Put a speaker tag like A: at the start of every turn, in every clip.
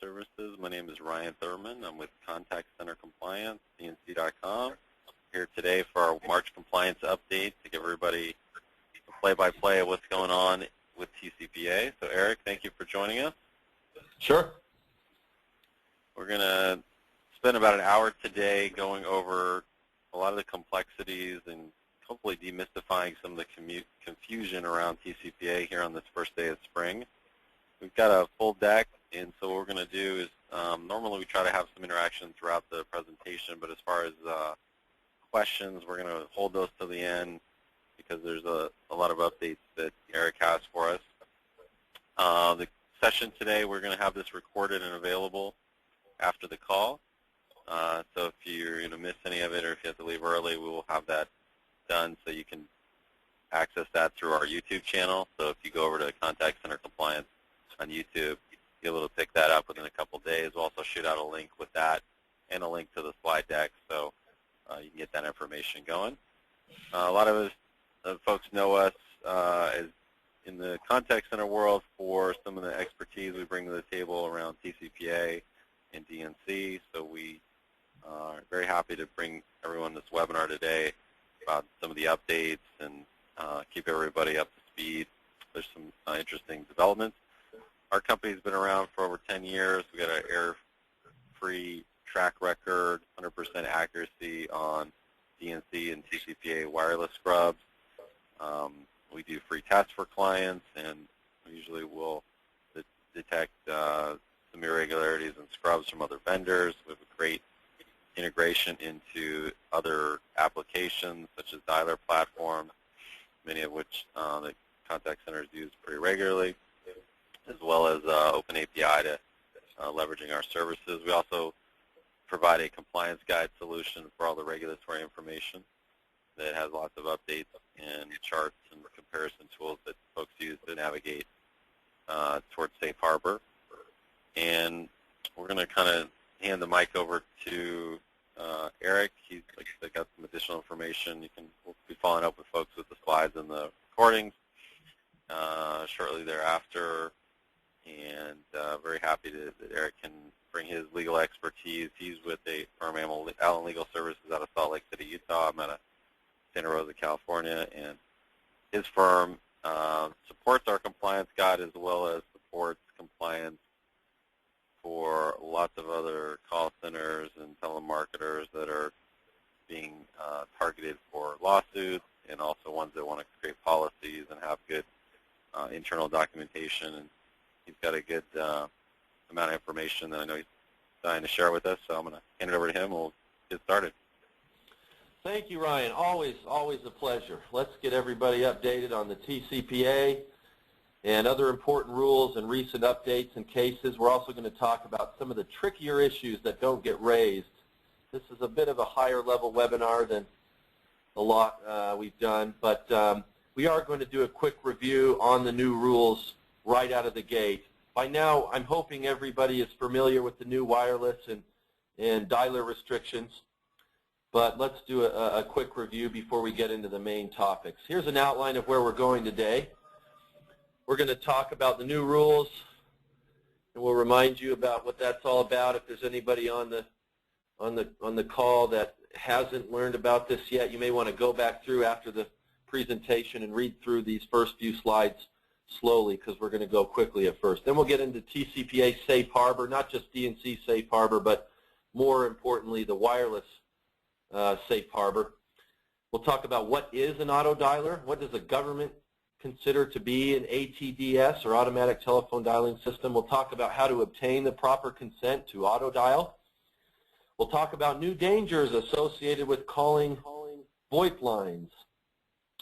A: Services. My name is Ryan Thurman. I'm with Contact Center Compliance, DNC.com. Here today for our March compliance update to give everybody a play-by-play of what's going on with TCPA. So Eric, thank you for joining us.
B: Sure.
A: We're going to spend about an hour today going over a lot of the complexities and hopefully demystifying some of the confusion around TCPA here on this first day of spring. We've got a full deck, and so what we're going to do is normally we try to have some interaction throughout the presentation, but as far as questions, we're going to hold those to the end because there's a lot of updates that Eric has for us. The session today, we're going to have this recorded and available after the call. So if you're going to miss any of it or if you have to leave early, we will have that done so you can access that through our YouTube channel. So if you go over to Contact Center Compliance on YouTube, you'll be able to pick that up within a couple days. We'll also shoot out a link with that and a link to the slide deck so you can get that information going. A lot of us, folks know us as in the contact center world for some of the expertise we bring to the table around TCPA and DNC. So we are very happy to bring everyone this webinar today about some of the updates and keep everybody up to speed. There's some interesting developments. Our company's been around for over 10 years. We've got an error-free track record, 100% accuracy on DNC and TCPA wireless scrubs. We do free tests for clients, and we usually will detect some irregularities and scrubs from other vendors. We have a great integration into other applications such as dialer platforms, many of which the contact centers use pretty regularly, as well as open API to leveraging our services. We also provide a compliance guide solution for all the regulatory information that has lots of updates and charts and comparison tools that folks use to navigate towards Safe Harbor. And we're going to kind of hand the mic over to Eric. He's got some additional information. We'll be following up with folks with the slides and the recordings shortly thereafter. And very happy that Eric can bring his legal expertise. He's with a firm, Allen Legal Services, out of Salt Lake City, Utah. I'm out of Santa Rosa, California, and his firm supports our compliance guide as well as supports compliance for lots of other call centers and telemarketers that are being targeted for lawsuits, and also ones that want to create policies and have good internal documentation. And he's got a good amount of information that I know he's dying to share with us, so I'm going to hand it over to him and we'll get started.
B: Thank you, Ryan. Always a pleasure. Let's get everybody updated on the TCPA and other important rules and recent updates and cases. We're also going to talk about some of the trickier issues that don't get raised. This is a bit of a higher level webinar than a lot we've done, but we are going to do a quick review on the new rules right out of the gate. By now, I'm hoping everybody is familiar with the new wireless and dialer restrictions, but let's do a quick review before we get into the main topics. Here's an outline of where we're going today. We're going to talk about the new rules, and we'll remind you about what that's all about. If there's anybody on the call that hasn't learned about this yet, you may want to go back through after the presentation and read through these first few slides slowly because we're going to go quickly at first. Then we'll get into TCPA Safe Harbor, not just DNC Safe Harbor, but more importantly the wireless Safe Harbor. We'll talk about what is an autodialer, what does the government consider to be an ATDS or automatic telephone dialing system. We'll talk about how to obtain the proper consent to autodial. We'll talk about new dangers associated with calling VoIP lines.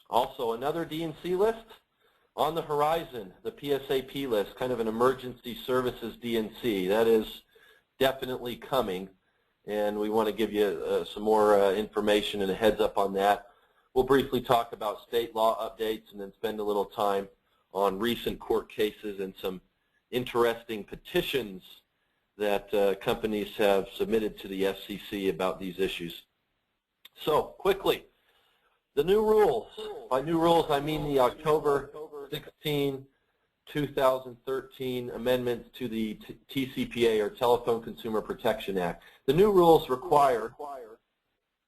B: Also another DNC list. On the horizon, the PSAP list, kind of an emergency services DNC. That is definitely coming, and we want to give you some more information and a heads up on that. We'll briefly talk about state law updates and then spend a little time on recent court cases and some interesting petitions that companies have submitted to the FCC about these issues. So, quickly, the new rules. By new rules, I mean the October 16 2013 amendments to the TCPA, or Telephone Consumer Protection Act. The new rules require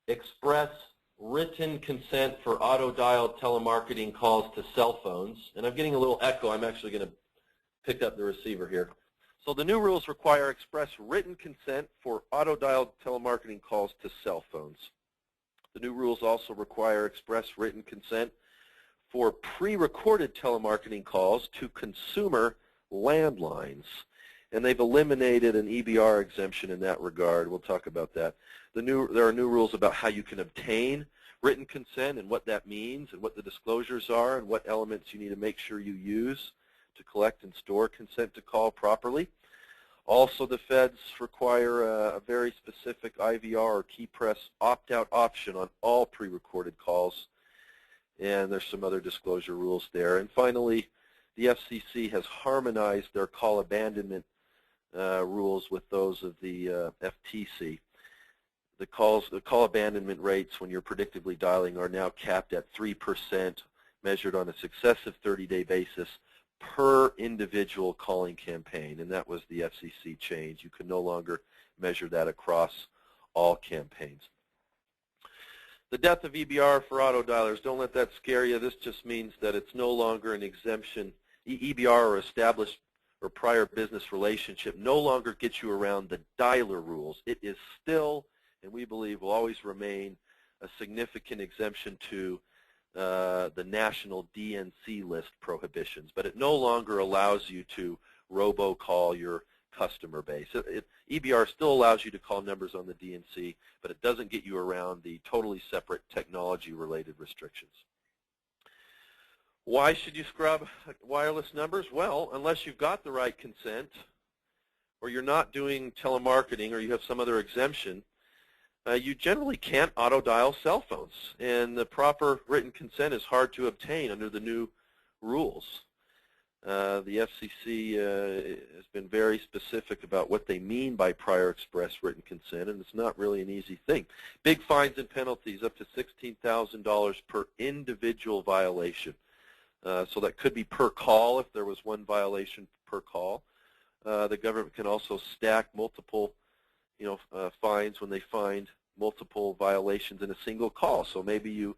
B: express written consent for auto-dialed telemarketing calls to cell phones. And I'm getting a little echo. I'm actually going to pick up the receiver here. So the new rules require express written consent for auto-dialed telemarketing calls to cell phones. The new rules also require express written consent for pre-recorded telemarketing calls to consumer landlines. And they've eliminated an EBR exemption in that regard. We'll talk about that. There are new rules about how you can obtain written consent and what that means and what the disclosures are and what elements you need to make sure you use to collect and store consent to call properly. Also, the feds require a very specific IVR or key press opt-out option on all pre-recorded calls. And there's some other disclosure rules there. And finally, the FCC has harmonized their call abandonment rules with those of the FTC. The call abandonment rates when you're predictably dialing are now capped at 3%, measured on a successive 30-day basis per individual calling campaign, and that was the FCC change. You can no longer measure that across all campaigns. The death of EBR for auto dialers, don't let that scare you. This just means that it's no longer an exemption. EBR, or established or prior business relationship, no longer gets you around the dialer rules. It is still, and we believe will always remain, a significant exemption to the national DNC list prohibitions, but it no longer allows you to robocall your customer base. EBR still allows you to call numbers on the DNC, but it doesn't get you around the totally separate technology-related restrictions. Why should you scrub wireless numbers? Well, unless you've got the right consent, or you're not doing telemarketing, or you have some other exemption, you generally can't auto-dial cell phones, and the proper written consent is hard to obtain under the new rules. The FCC has been very specific about what they mean by prior express written consent, and it's not really an easy thing. Big fines and penalties, up to $16,000 per individual violation. So that could be per call if there was one violation per call. The government can also stack multiple fines when they find multiple violations in a single call. So maybe you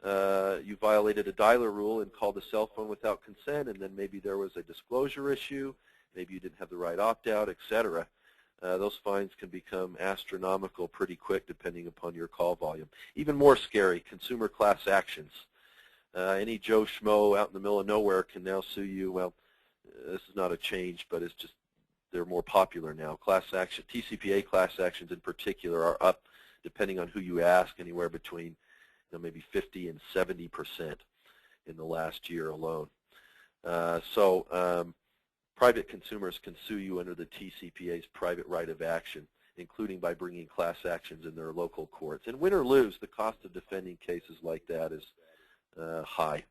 B: violated a dialer rule and called a cell phone without consent, and then maybe there was a disclosure issue, maybe you didn't have the right opt-out, etc. Those fines can become astronomical pretty quick depending upon your call volume. Even more scary, consumer class actions. Any Joe Schmo out in the middle of nowhere can now sue you. Well, this is not a change, but it's just they're more popular now. Class action, TCPA class actions in particular, are up, depending on who you ask, anywhere between maybe 50 and 70% in the last year alone. Private consumers can sue you under the TCPA's private right of action, including by bringing class actions in their local courts. And win or lose, the cost of defending cases like that is high.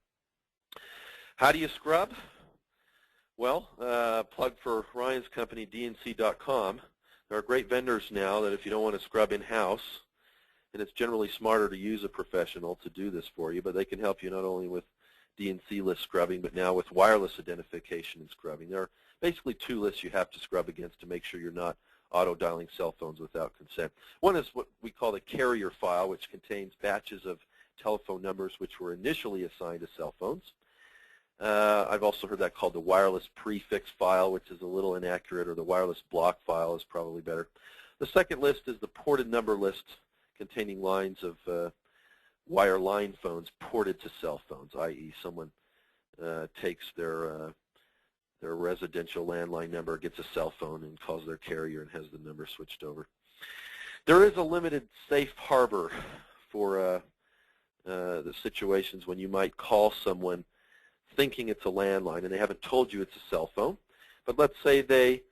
B: How do you scrub? Well, plug for Ryan's company, DNC.com. There are great vendors now that if you don't want to scrub in-house, and it's generally smarter to use a professional to do this for you, but they can help you not only with DNC list scrubbing, but now with wireless identification and scrubbing. There are basically two lists you have to scrub against to make sure you're not auto-dialing cell phones without consent. One is what we call the carrier file, which contains batches of telephone numbers which were initially assigned to cell phones. I've also heard that called the wireless prefix file, which is a little inaccurate, or the wireless block file is probably better. The second list is the ported number list, containing lines of wireline phones ported to cell phones, i.e. someone takes their residential landline number, gets a cell phone, and calls their carrier and has the number switched over. There is a limited safe harbor for the situations when you might call someone thinking it's a landline and they haven't told you it's a cell phone, but let's say they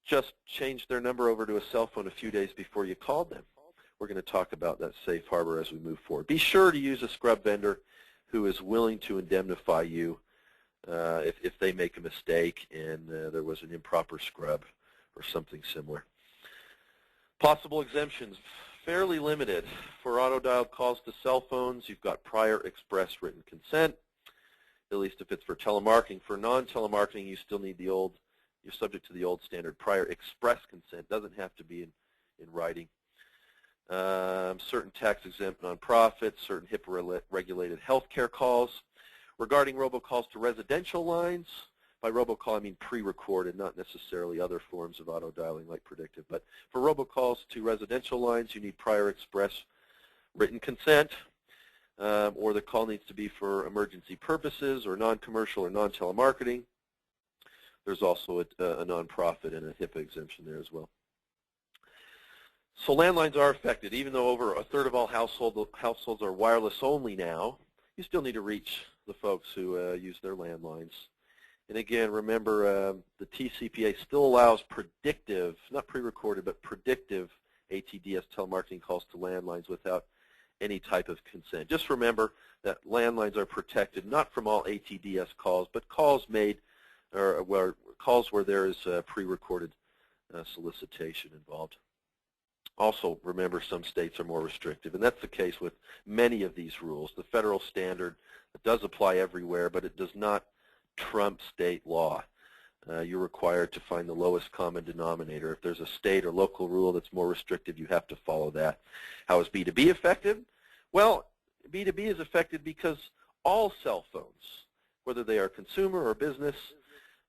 B: just changed their number over to a cell phone a few days before you called them. We're going to talk about that safe harbor as we move forward. Be sure to use a scrub vendor who is willing to indemnify you if they make a mistake and there was an improper scrub or something similar. Possible exemptions, fairly limited. For auto-dialed calls to cell phones, you've got prior express written consent. at least if it's for telemarketing. For non-telemarketing, you still need you're subject to the old standard prior express consent. Doesn't have to be in writing. Certain tax-exempt nonprofits, certain HIPAA-regulated healthcare calls. Regarding robocalls to residential lines, by robocall I mean pre-recorded, not necessarily other forms of auto-dialing like predictive. But for robocalls to residential lines, you need prior express written consent, or the call needs to be for emergency purposes or non-commercial or non-telemarketing. There's also a nonprofit and a HIPAA exemption there as well. So landlines are affected. Even though over a third of all households are wireless only now, you still need to reach the folks who use their landlines. And again, remember, the TCPA still allows predictive, not pre-recorded, but predictive ATDS telemarketing calls to landlines without any type of consent. Just remember that landlines are protected not from all ATDS calls, but calls made or calls where there is pre-recorded solicitation involved. Also, remember, some states are more restrictive, and that's the case with many of these rules. The federal standard does apply everywhere, but it does not trump state law. You're required to find the lowest common denominator. If there's a state or local rule that's more restrictive, you have to follow that. How is B2B affected? Well, B2B is affected because all cell phones, whether they are consumer or business,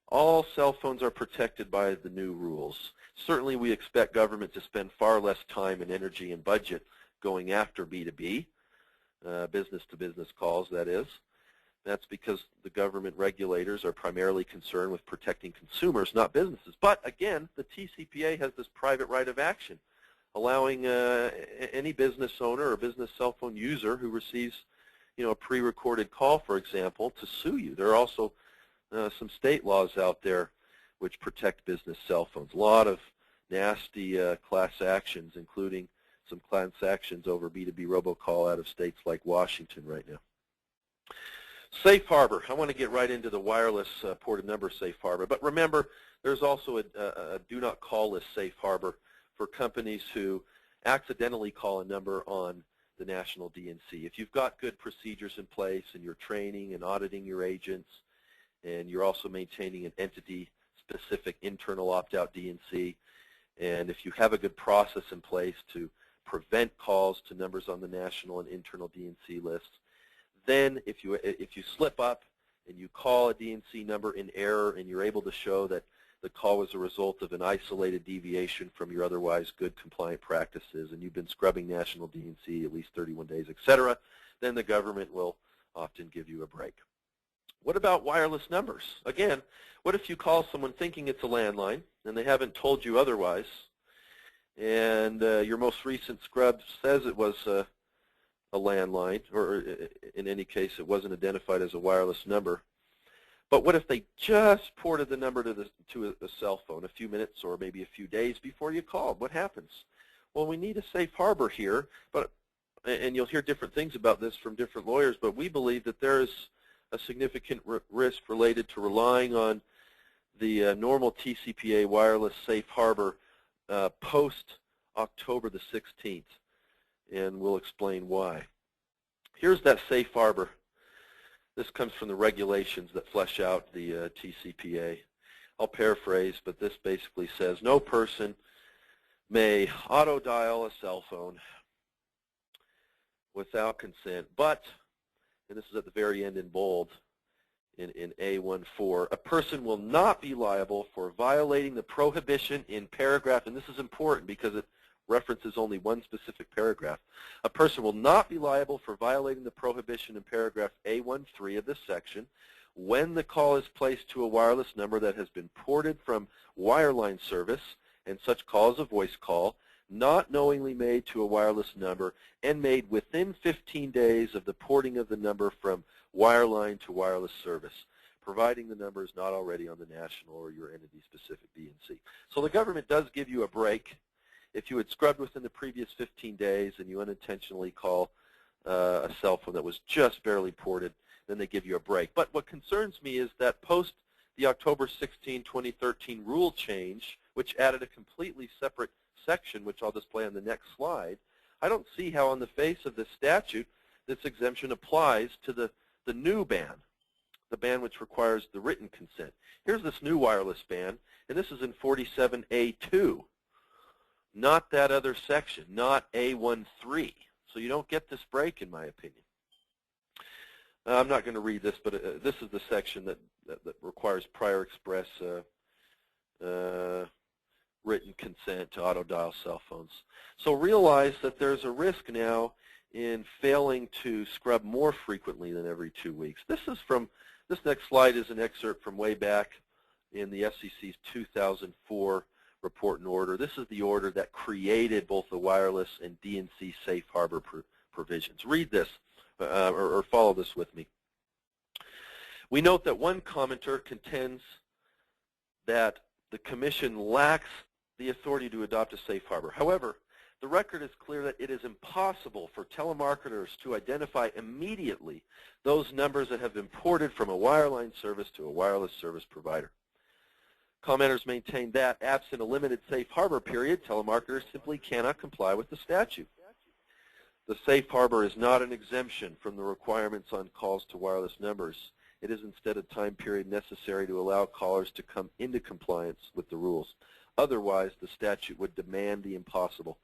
B: all cell phones are protected by the new rules. Certainly we expect government to spend far less time and energy and budget going after B2B, business-to-business calls, that is. That's because the government regulators are primarily concerned with protecting consumers, not businesses. But again, the TCPA has this private right of action, allowing any business owner or business cell phone user who receives, a pre-recorded call, for example, to sue you. There are also some state laws out there which protect business cell phones. A lot of nasty class actions, including some class actions over B2B robocall out of states like Washington right now. Safe Harbor. I want to get right into the wireless ported number Safe Harbor. But remember, there's also a do not call list Safe Harbor for companies who accidentally call a number on the national DNC. If you've got good procedures in place and you're training and auditing your agents, and you're also maintaining an entity-specific internal opt-out DNC, and if you have a good process in place to prevent calls to numbers on the national and internal DNC lists, then if you slip up and you call a DNC number in error and you're able to show that the call was a result of an isolated deviation from your otherwise good compliant practices and you've been scrubbing national DNC at least 31 days, etc., then the government will often give you a break. What about wireless numbers? Again, what if you call someone thinking it's a landline and they haven't told you otherwise, and your most recent scrub says it was a landline, or in any case it wasn't identified as a wireless number? But what if they just ported the number to a cell phone a few minutes or maybe a few days before you called? What happens? Well, we need a safe harbor here, and you'll hear different things about this from different lawyers, but we believe that there is a significant risk related to relying on the normal TCPA wireless safe harbor post-October the 16th, and we'll explain why. Here's that safe harbor. This comes from the regulations that flesh out the TCPA. I'll paraphrase, but this basically says no person may auto-dial a cell phone without consent, but, and this is at the very end in bold, in A14, a person will not be liable for violating the prohibition in paragraph, and this is important because it references only one specific paragraph. A person will not be liable for violating the prohibition in paragraph A13 of this section when the call is placed to a wireless number that has been ported from wireline service, and such call is a voice call, not knowingly made to a wireless number and made within 15 days of the porting of the number from wireline to wireless service, providing the number is not already on the national or your entity-specific DNC. So the government does give you a break. If you had scrubbed within the previous 15 days and you unintentionally call a cell phone that was just barely ported, then they give you a break. But what concerns me is that post the October 16, 2013 rule change, which added a completely separate section, which I'll display on the next slide, I don't see how on the face of this statute this exemption applies to the new ban, the ban which requires the written consent. Here's this new wireless ban, and this is in 47A2, not that other section, not A13. So you don't get this break, in my opinion. I'm not going to read this, but this is the section that requires prior express written consent to auto-dial cell phones. So realize that there's a risk now in failing to scrub more frequently than every 2 weeks. This next slide is an excerpt from way back in the FCC's 2004 report and order. This is the order that created both the wireless and DNC safe harbor provisions. Read this or follow this with me. We note that one commenter contends that the Commission lacks the authority to adopt a safe harbor. However, the record is clear that it is impossible for telemarketers to identify immediately those numbers that have been ported from a wireline service to a wireless service provider. Commenters maintain that, absent a limited safe harbor period, telemarketers simply cannot comply with the statute. The safe harbor is not an exemption from the requirements on calls to wireless numbers. It is instead a time period necessary to allow callers to come into compliance with the rules. Otherwise, the statute would demand the impossible.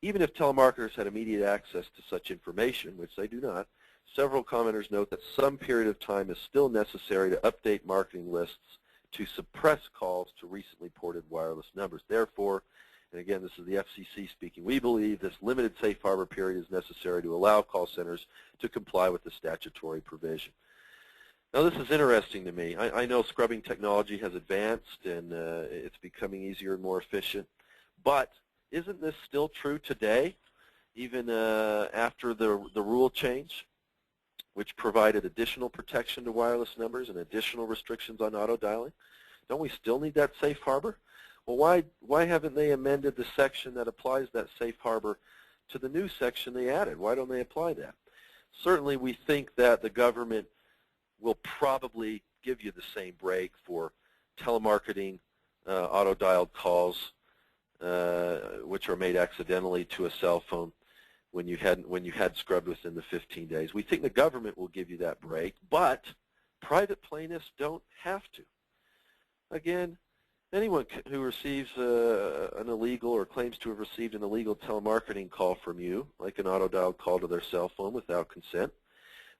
B: Even if telemarketers had immediate access to such information, which they do not, several commenters note that some period of time is still necessary to update marketing lists to suppress calls to recently ported wireless numbers. Therefore, and again, this is the FCC speaking, we believe this limited safe harbor period is necessary to allow call centers to comply with the statutory provision. Now, this is interesting to me. I know scrubbing technology has advanced and it's becoming easier and more efficient, but isn't this still true today, even after the rule change, which provided additional protection to wireless numbers and additional restrictions on auto-dialing? Don't we still need that safe harbor? Well, why haven't they amended the section that applies that safe harbor to the new section they added? Why don't they apply that? Certainly, we think that the government will probably give you the same break for telemarketing auto-dialed calls which are made accidentally to a cell phone when you had scrubbed within the 15 days. We think the government will give you that break, but private plaintiffs don't have to. Again, anyone who receives an illegal or claims to have received an illegal telemarketing call from you, like an auto-dialed call to their cell phone without consent,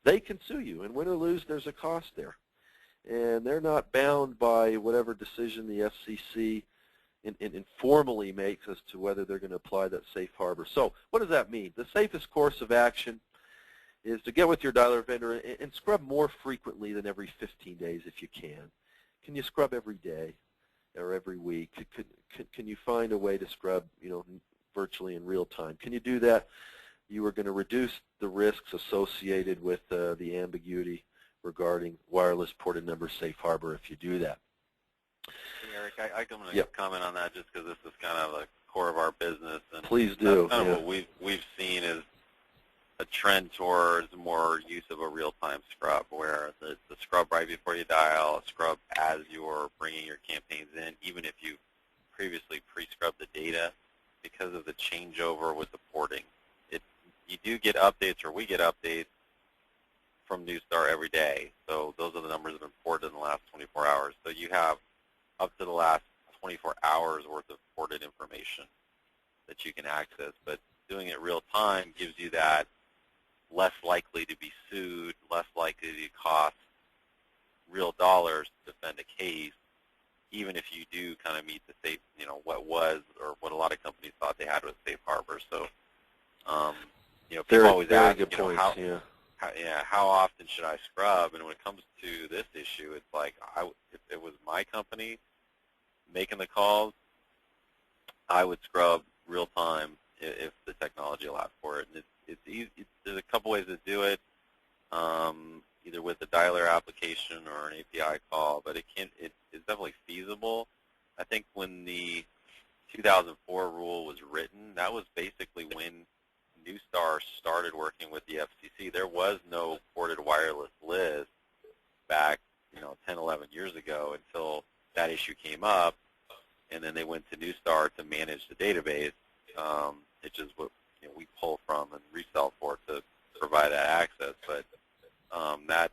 B: they can sue you, and win or lose, there's a cost there. And they're not bound by whatever decision the FCC informally makes as to whether they're going to apply that safe harbor. So what does that mean? The safest course of action is to get with your dialer vendor and scrub more frequently than every 15 days if you can. Can you scrub every day or every week? Can you find a way to scrub, virtually in real time? Can you do that? You are going to reduce the risks associated with the ambiguity regarding wireless ported number safe harbor if you do that.
A: Hey, Eric, I'm going to comment on that just because this is kind of the core of our business. And
B: please do.
A: That's kind of what we've seen is a trend towards more use of a real-time scrub, where the scrub right before you dial, a scrub as you're bringing your campaigns in, even if you previously pre-scrubbed the data, because of the changeover with the porting. You do get updates, or we get updates from Newstar every day. So those are the numbers that have been ported in the last 24 hours. So you have up to the last 24 hours worth of ported information that you can access. But doing it real time gives you that less likely to be sued, less likely to cost real dollars to defend a case, even if you do kind of meet the safe, what was or what a lot of companies thought they had with safe harbor. So, people always ask, how often should I scrub? And when it comes to this issue, it's like, if it was my company making the calls, I would scrub real time if the technology allowed for it. And it's easy. There's a couple ways to do it, either with a dialer application or an API call, but it's definitely feasible. I think when the 2004 rule was written, that was basically when Newstar started working with the FCC. There was no ported wireless list back, 10, 11 years ago until that issue came up, and then they went to Newstar to manage the database, which is what we pull from and resell for to provide that access. But that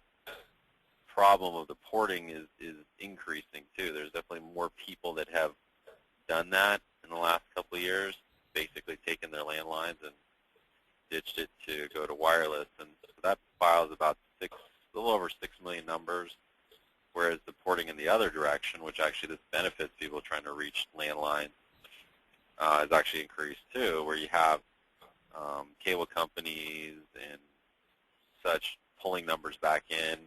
A: problem of the porting is increasing too. There's definitely more people that have done that in the last couple of years, basically taken their landlines and ditched it to go to wireless, and so that files about a little over 6 million numbers, whereas the porting in the other direction, which actually this benefits people trying to reach landlines, has actually increased too, where you have cable companies and such pulling numbers back in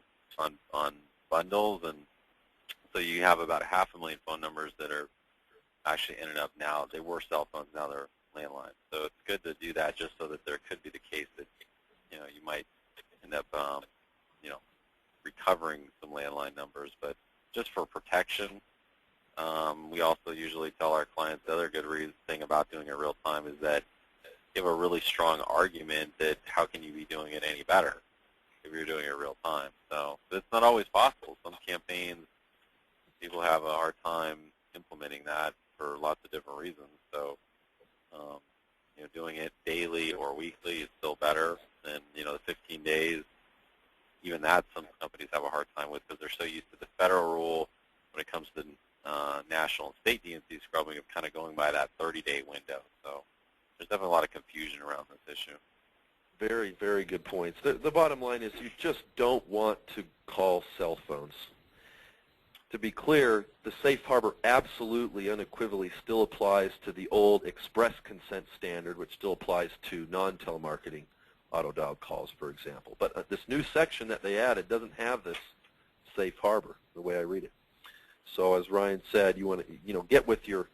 A: on bundles, and so you have about 500,000 phone numbers that are actually ended up now. They were cell phones, now they're landlines. So it's good to do that, just so that there could be the case that you might end up recovering some landline numbers, but just for protection. We also usually tell our clients the other good thing about doing it real time is that you have a really strong argument that how can you be doing it any better if you're doing it real time. So it's not always possible. Some campaigns, people have a hard time implementing that for lots of different reasons. So doing it daily or weekly is still better than the 15 days. Even that some companies have a hard time with because they're so used to the federal rule when it comes to national and state DNC scrubbing of kind of going by that 30-day window. So there's definitely a lot of confusion around this issue.
C: Very, very good points. The bottom line is you just don't want to call cell phones. To be clear, the safe harbor absolutely, unequivocally still applies to the old express consent standard, which still applies to non-telemarketing auto-dial calls, for example. But this new section that they added doesn't have this safe harbor, the way I read it. So as Ryan said, you want to get with your,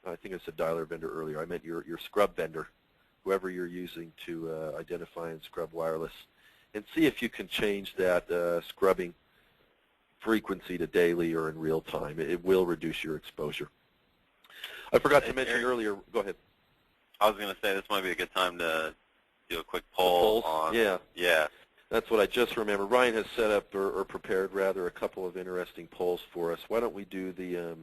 C: I think I said dialer vendor earlier, I meant your scrub vendor, whoever you're using to identify and scrub wireless, and see if you can change that scrubbing frequency to daily or in real time. It will reduce your exposure. I forgot to mention earlier, go ahead.
A: I was going to say this might be a good time to do a quick poll on.
C: Yeah. That's what I just remembered. Ryan has set up, or prepared rather, a couple of interesting polls for us. Why don't we do the,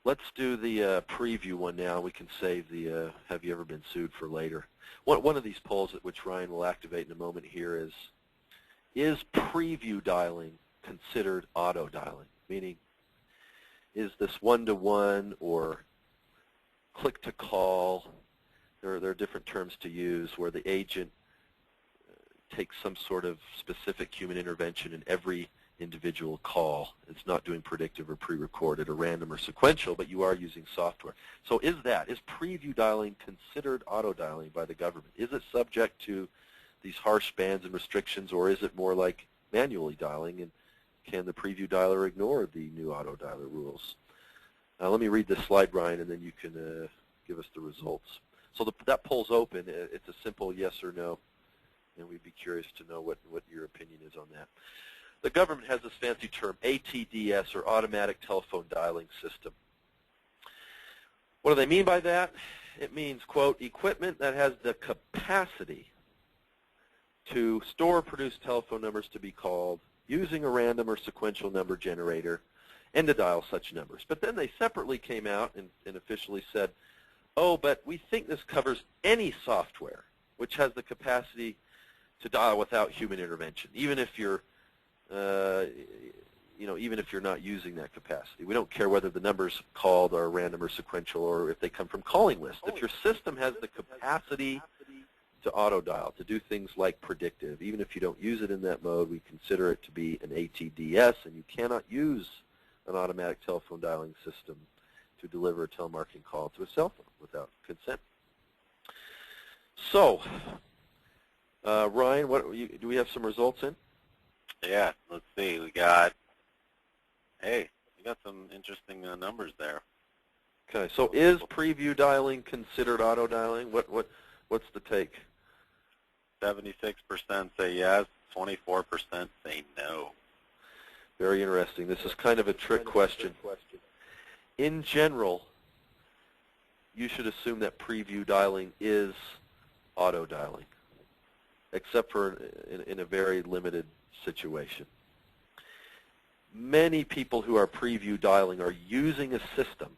C: let's do the preview one now. We can save the have you ever been sued for later. One of these polls, which Ryan will activate in a moment here, is preview dialing considered auto dialing? Meaning, is this one-to-one or click-to-call? There are different terms to use where the agent takes some sort of specific human intervention in every individual call. It's not doing predictive or pre-recorded or random or sequential, but you are using software. So is preview dialing considered auto dialing by the government? Is it subject to these harsh bans and restrictions, or is it more like manually dialing, and can the preview dialer ignore the new auto dialer rules? Let me read this slide, Ryan, and then you can give us the results. So that poll's open. It's a simple yes or no, and we'd be curious to know what your opinion is on that. The government has this fancy term, ATDS, or Automatic Telephone Dialing System. What do they mean by that? It means, quote, equipment that has the capacity to store or produce telephone numbers to be called using a random or sequential number generator and to dial such numbers. But then they separately came out and officially said, oh, but we think this covers any software which has the capacity to dial without human intervention, even if you're even if you're not using that capacity. We don't care whether the numbers called are random or sequential or if they come from calling lists. If your system has the capacity to auto-dial, to do things like predictive, even if you don't use it in that mode, we consider it to be an ATDS, and you cannot use an automatic telephone dialing system to deliver a telemarketing call to a cell phone without consent. So, Ryan, do we have some results in?
A: Yeah, let's see. We got some interesting numbers there.
C: Okay, so is preview dialing considered auto dialing? What's the take?
A: 76% say yes, 24% say no.
C: Very interesting. This is kind of a trick question. In general, you should assume that preview dialing is auto dialing, except for in a very limited situation. Many people who are preview dialing are using a system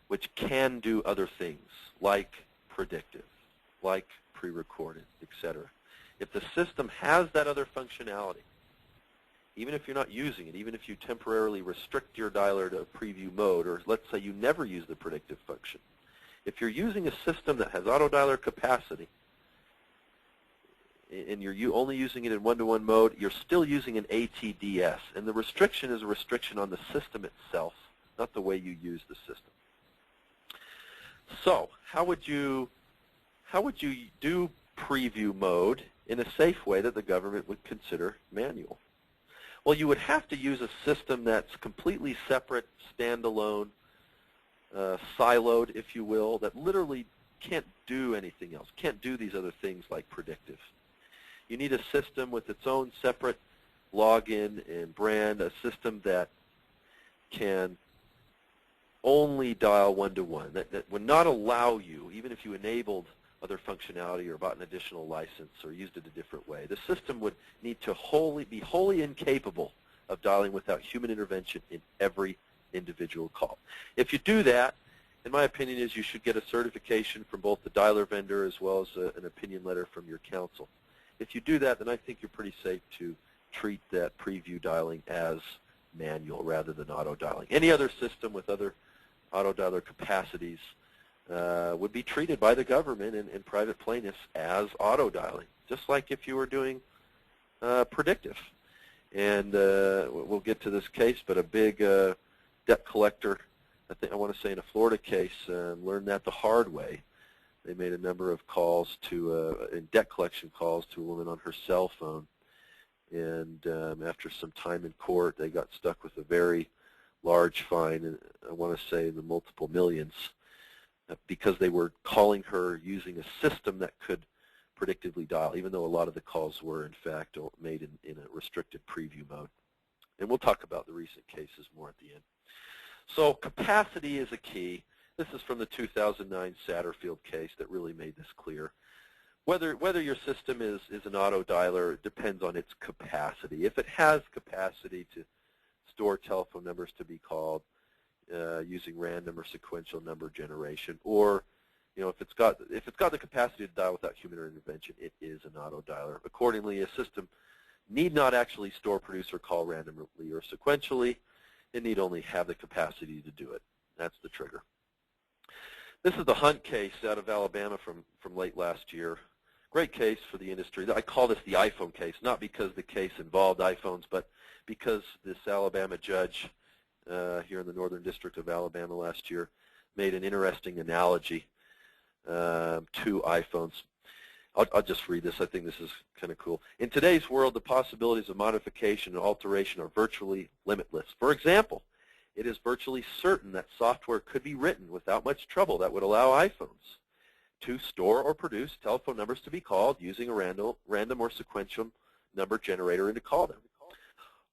C: which can do other things, like predictive, like pre-recorded, etc. If the system has that other functionality, even if you're not using it, even if you temporarily restrict your dialer to preview mode, or let's say you never use the predictive function, if you're using a system that has autodialer capacity and you're only using it in one-to-one mode, you're still using an ATDS. And the restriction is a restriction on the system itself, not the way you use the system. So how would you do preview mode in a safe way that the government would consider manual? Well, you would have to use a system that's completely separate, standalone, siloed, if you will, that literally can't do anything else, can't do these other things like predictive. You need a system with its own separate login and brand, a system that can only dial one-to-one, that would not allow you, even if you enabled other functionality or bought an additional license or used it a different way. The system would need to be wholly incapable of dialing without human intervention in every individual call. If you do that, in my opinion, is you should get a certification from both the dialer vendor as well as an opinion letter from your counsel. If you do that, then I think you're pretty safe to treat that preview dialing as manual rather than auto dialing. Any other system with other auto dialer capacities would be treated by the government and private plaintiffs as auto dialing, just like if you were doing predictive. And we'll get to this case, but a big debt collector, I want to say in a Florida case, learned that the hard way. They made a number of calls in debt collection calls to a woman on her cell phone, and after some time in court, they got stuck with a very large fine, and I want to say in the multiple millions, because they were calling her using a system that could predictively dial, even though a lot of the calls were, in fact, made in a restricted preview mode. And we'll talk about the recent cases more at the end. So capacity is a key. This is from the 2009 Satterfield case that really made this clear. Whether your system is an auto dialer depends on its capacity. If it has capacity to store telephone numbers to be called using random or sequential number generation, or if it's got the capacity to dial without human intervention, it is an auto dialer. Accordingly, a system need not actually store, produce, or call randomly or sequentially. It need only have the capacity to do it. That's the trigger. This is the Hunt case out of Alabama from late last year. Great case for the industry. I call this the iPhone case, not because the case involved iPhones, but because this Alabama judge here in the Northern District of Alabama last year made an interesting analogy to iPhones. I'll just read this. I think this is kind of cool. In today's world, the possibilities of modification and alteration are virtually limitless. For example, it is virtually certain that software could be written without much trouble that would allow iPhones to store or produce telephone numbers to be called using a random or sequential number generator and to call them.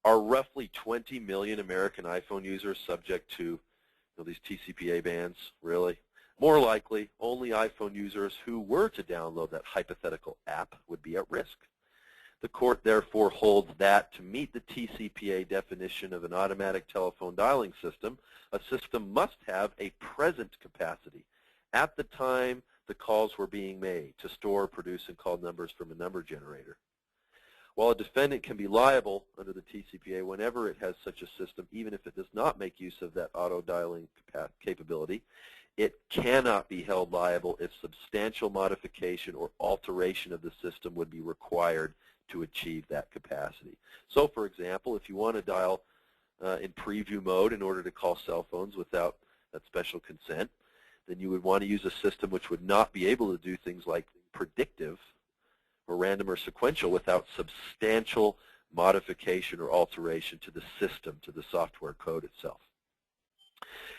C: Are roughly 20 million American iPhone users subject to these TCPA bans? Really? More likely, only iPhone users who were to download that hypothetical app would be at risk. The court therefore holds that to meet the TCPA definition of an automatic telephone dialing system, a system must have a present capacity at the time the calls were being made to store, produce, and call numbers from a number generator. While a defendant can be liable under the TCPA whenever it has such a system, even if it does not make use of that auto-dialing capability, it cannot be held liable if substantial modification or alteration of the system would be required to achieve that capacity. So, for example, if you want to dial in preview mode in order to call cell phones without that special consent, then you would want to use a system which would not be able to do things like predictive or random or sequential without substantial modification or alteration to the system, to the software code itself.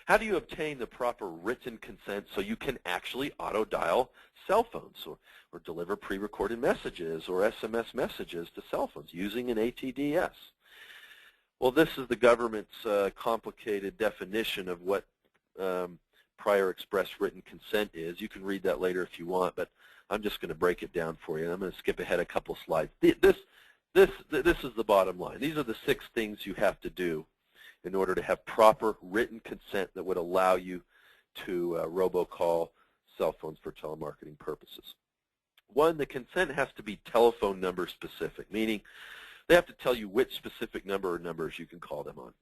C: How do you obtain the proper written consent so you can actually auto-dial cell phones or deliver pre-recorded messages or SMS messages to cell phones using an ATDS? Well, this is the government's complicated definition of what prior express written consent is. You can read that later if you want, but I'm just going to break it down for you. I'm going to skip ahead a couple slides. This is the bottom line. These are the 6 things you have to do in order to have proper written consent that would allow you to robocall cell phones for telemarketing purposes. 1, the consent has to be telephone number specific, meaning They have to tell you which specific number or numbers you can call them on.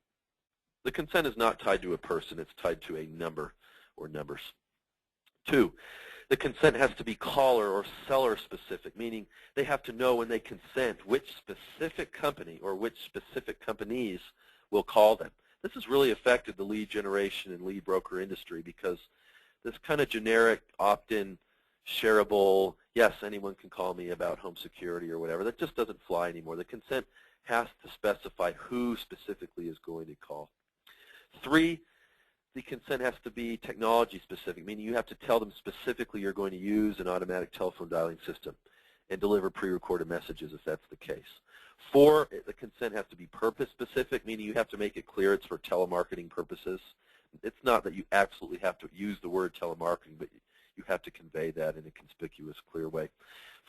C: The consent is not tied to a person. It's tied to a number or numbers. 2, the consent has to be caller or seller specific, meaning they have to know when they consent which specific company or which specific companies will call them. This has really affected the lead generation and lead broker industry because this kind of generic opt-in, shareable, yes, anyone can call me about home security or whatever, that just doesn't fly anymore. The consent has to specify who specifically is going to call. 3, the consent has to be technology specific, meaning you have to tell them specifically you're going to use an automatic telephone dialing system and deliver pre-recorded messages if that's the case. 4, the consent has to be purpose specific, meaning you have to make it clear it's for telemarketing purposes. It's not that you absolutely have to use the word telemarketing, but you have to convey that in a conspicuous, clear way.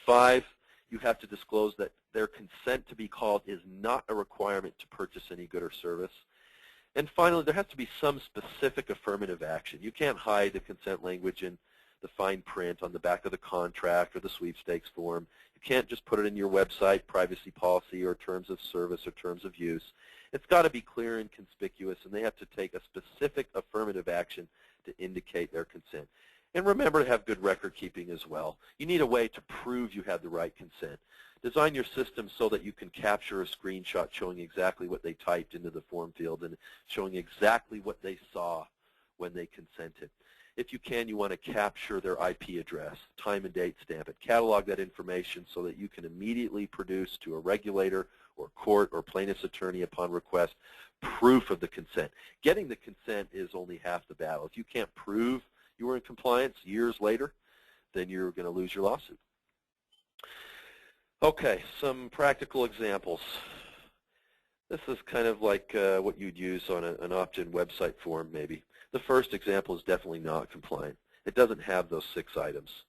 C: 5, you have to disclose that their consent to be called is not a requirement to purchase any good or service. And finally, there has to be some specific affirmative action. You can't hide the consent language in the fine print on the back of the contract or the sweepstakes form. You can't just put it in your website privacy policy or terms of service or terms of use. It's got to be clear and conspicuous, and they have to take a specific affirmative action to indicate their consent. And remember to have good record keeping as well. You need a way to prove you had the right consent. Design your system so that you can capture a screenshot showing exactly what they typed into the form field and showing exactly what they saw when they consented. If you can, you want to capture their IP address, time and date stamp it, catalog that information so that you can immediately produce to a regulator or court or plaintiff's attorney upon request proof of the consent. Getting the consent is only half the battle. If you can't prove you were in compliance years later, then you're going to lose your lawsuit. Okay, some practical examples. This is kind of like what you'd use on an opt-in website form maybe. The first example is definitely not compliant. It doesn't have those 6 items.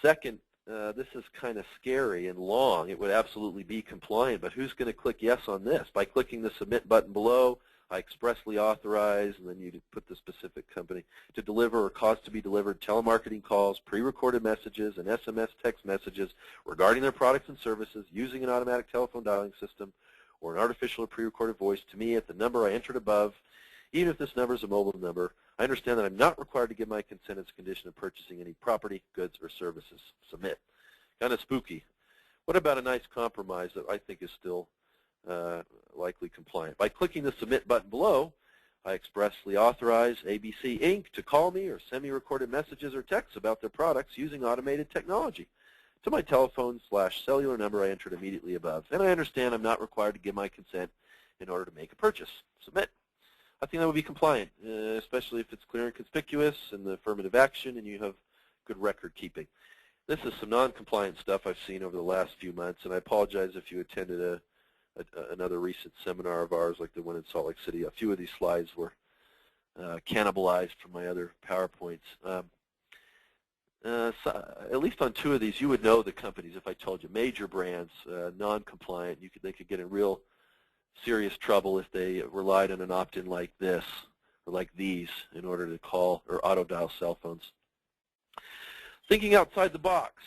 C: Second, this is kind of scary and long. It would absolutely be compliant, but who's going to click yes on this? By clicking the submit button below, I expressly authorize, and then you put the specific company, to deliver or cause to be delivered telemarketing calls, pre-recorded messages, and SMS text messages regarding their products and services using an automatic telephone dialing system or an artificial or pre-recorded voice to me at the number I entered above. Even if this number is a mobile number, I understand that I'm not required to give my consent as a condition of purchasing any property, goods, or services. Submit. Kind of spooky. What about a nice compromise that I think is still likely compliant? By clicking the submit button below, I expressly authorize ABC Inc. to call me or send me recorded messages or texts about their products using automated technology to my telephone/cellular number I entered immediately above. And I understand I'm not required to give my consent in order to make a purchase. Submit. I think that would be compliant, especially if it's clear and conspicuous and the affirmative action and you have good record keeping. This is some non-compliant stuff I've seen over the last few months, and I apologize if you attended another recent seminar of ours like the one in Salt Lake City. A few of these slides were cannibalized from my other PowerPoints. So at least on 2 of these, you would know the companies if I told you. Major brands, non-compliant, they could get in real serious trouble if they relied on an opt-in like this or like these in order to call or auto-dial cell phones. Thinking outside the box.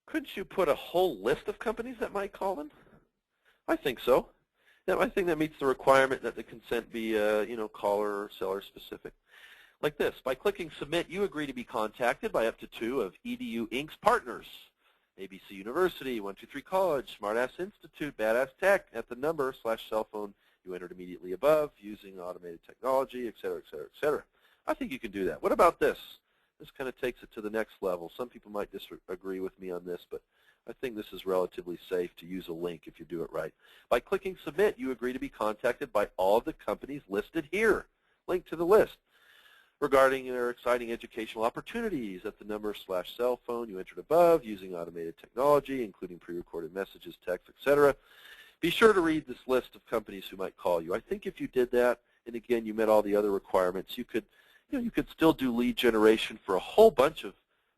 C: Couldn't you put a whole list of companies that might call them? I think so. Yeah, I think that meets the requirement that the consent be, caller or seller specific. Like this, by clicking submit, you agree to be contacted by up to 2 of EDU Inc.'s partners. ABC University, 123 College, Smartass Institute, Badass Tech, at the number/cell phone you entered immediately above using automated technology, et cetera, et cetera, et cetera. I think you can do that. What about this? This kind of takes it to the next level. Some people might disagree with me on this, but I think this is relatively safe to use a link if you do it right. By clicking submit, you agree to be contacted by all of the companies listed here. Link to the list. Regarding their exciting educational opportunities at the number/cell phone you entered above using automated technology, including pre-recorded messages, text, etc. Be sure to read this list of companies who might call you. I think if you did that, and again, you met all the other requirements, you could still do lead generation for a whole bunch of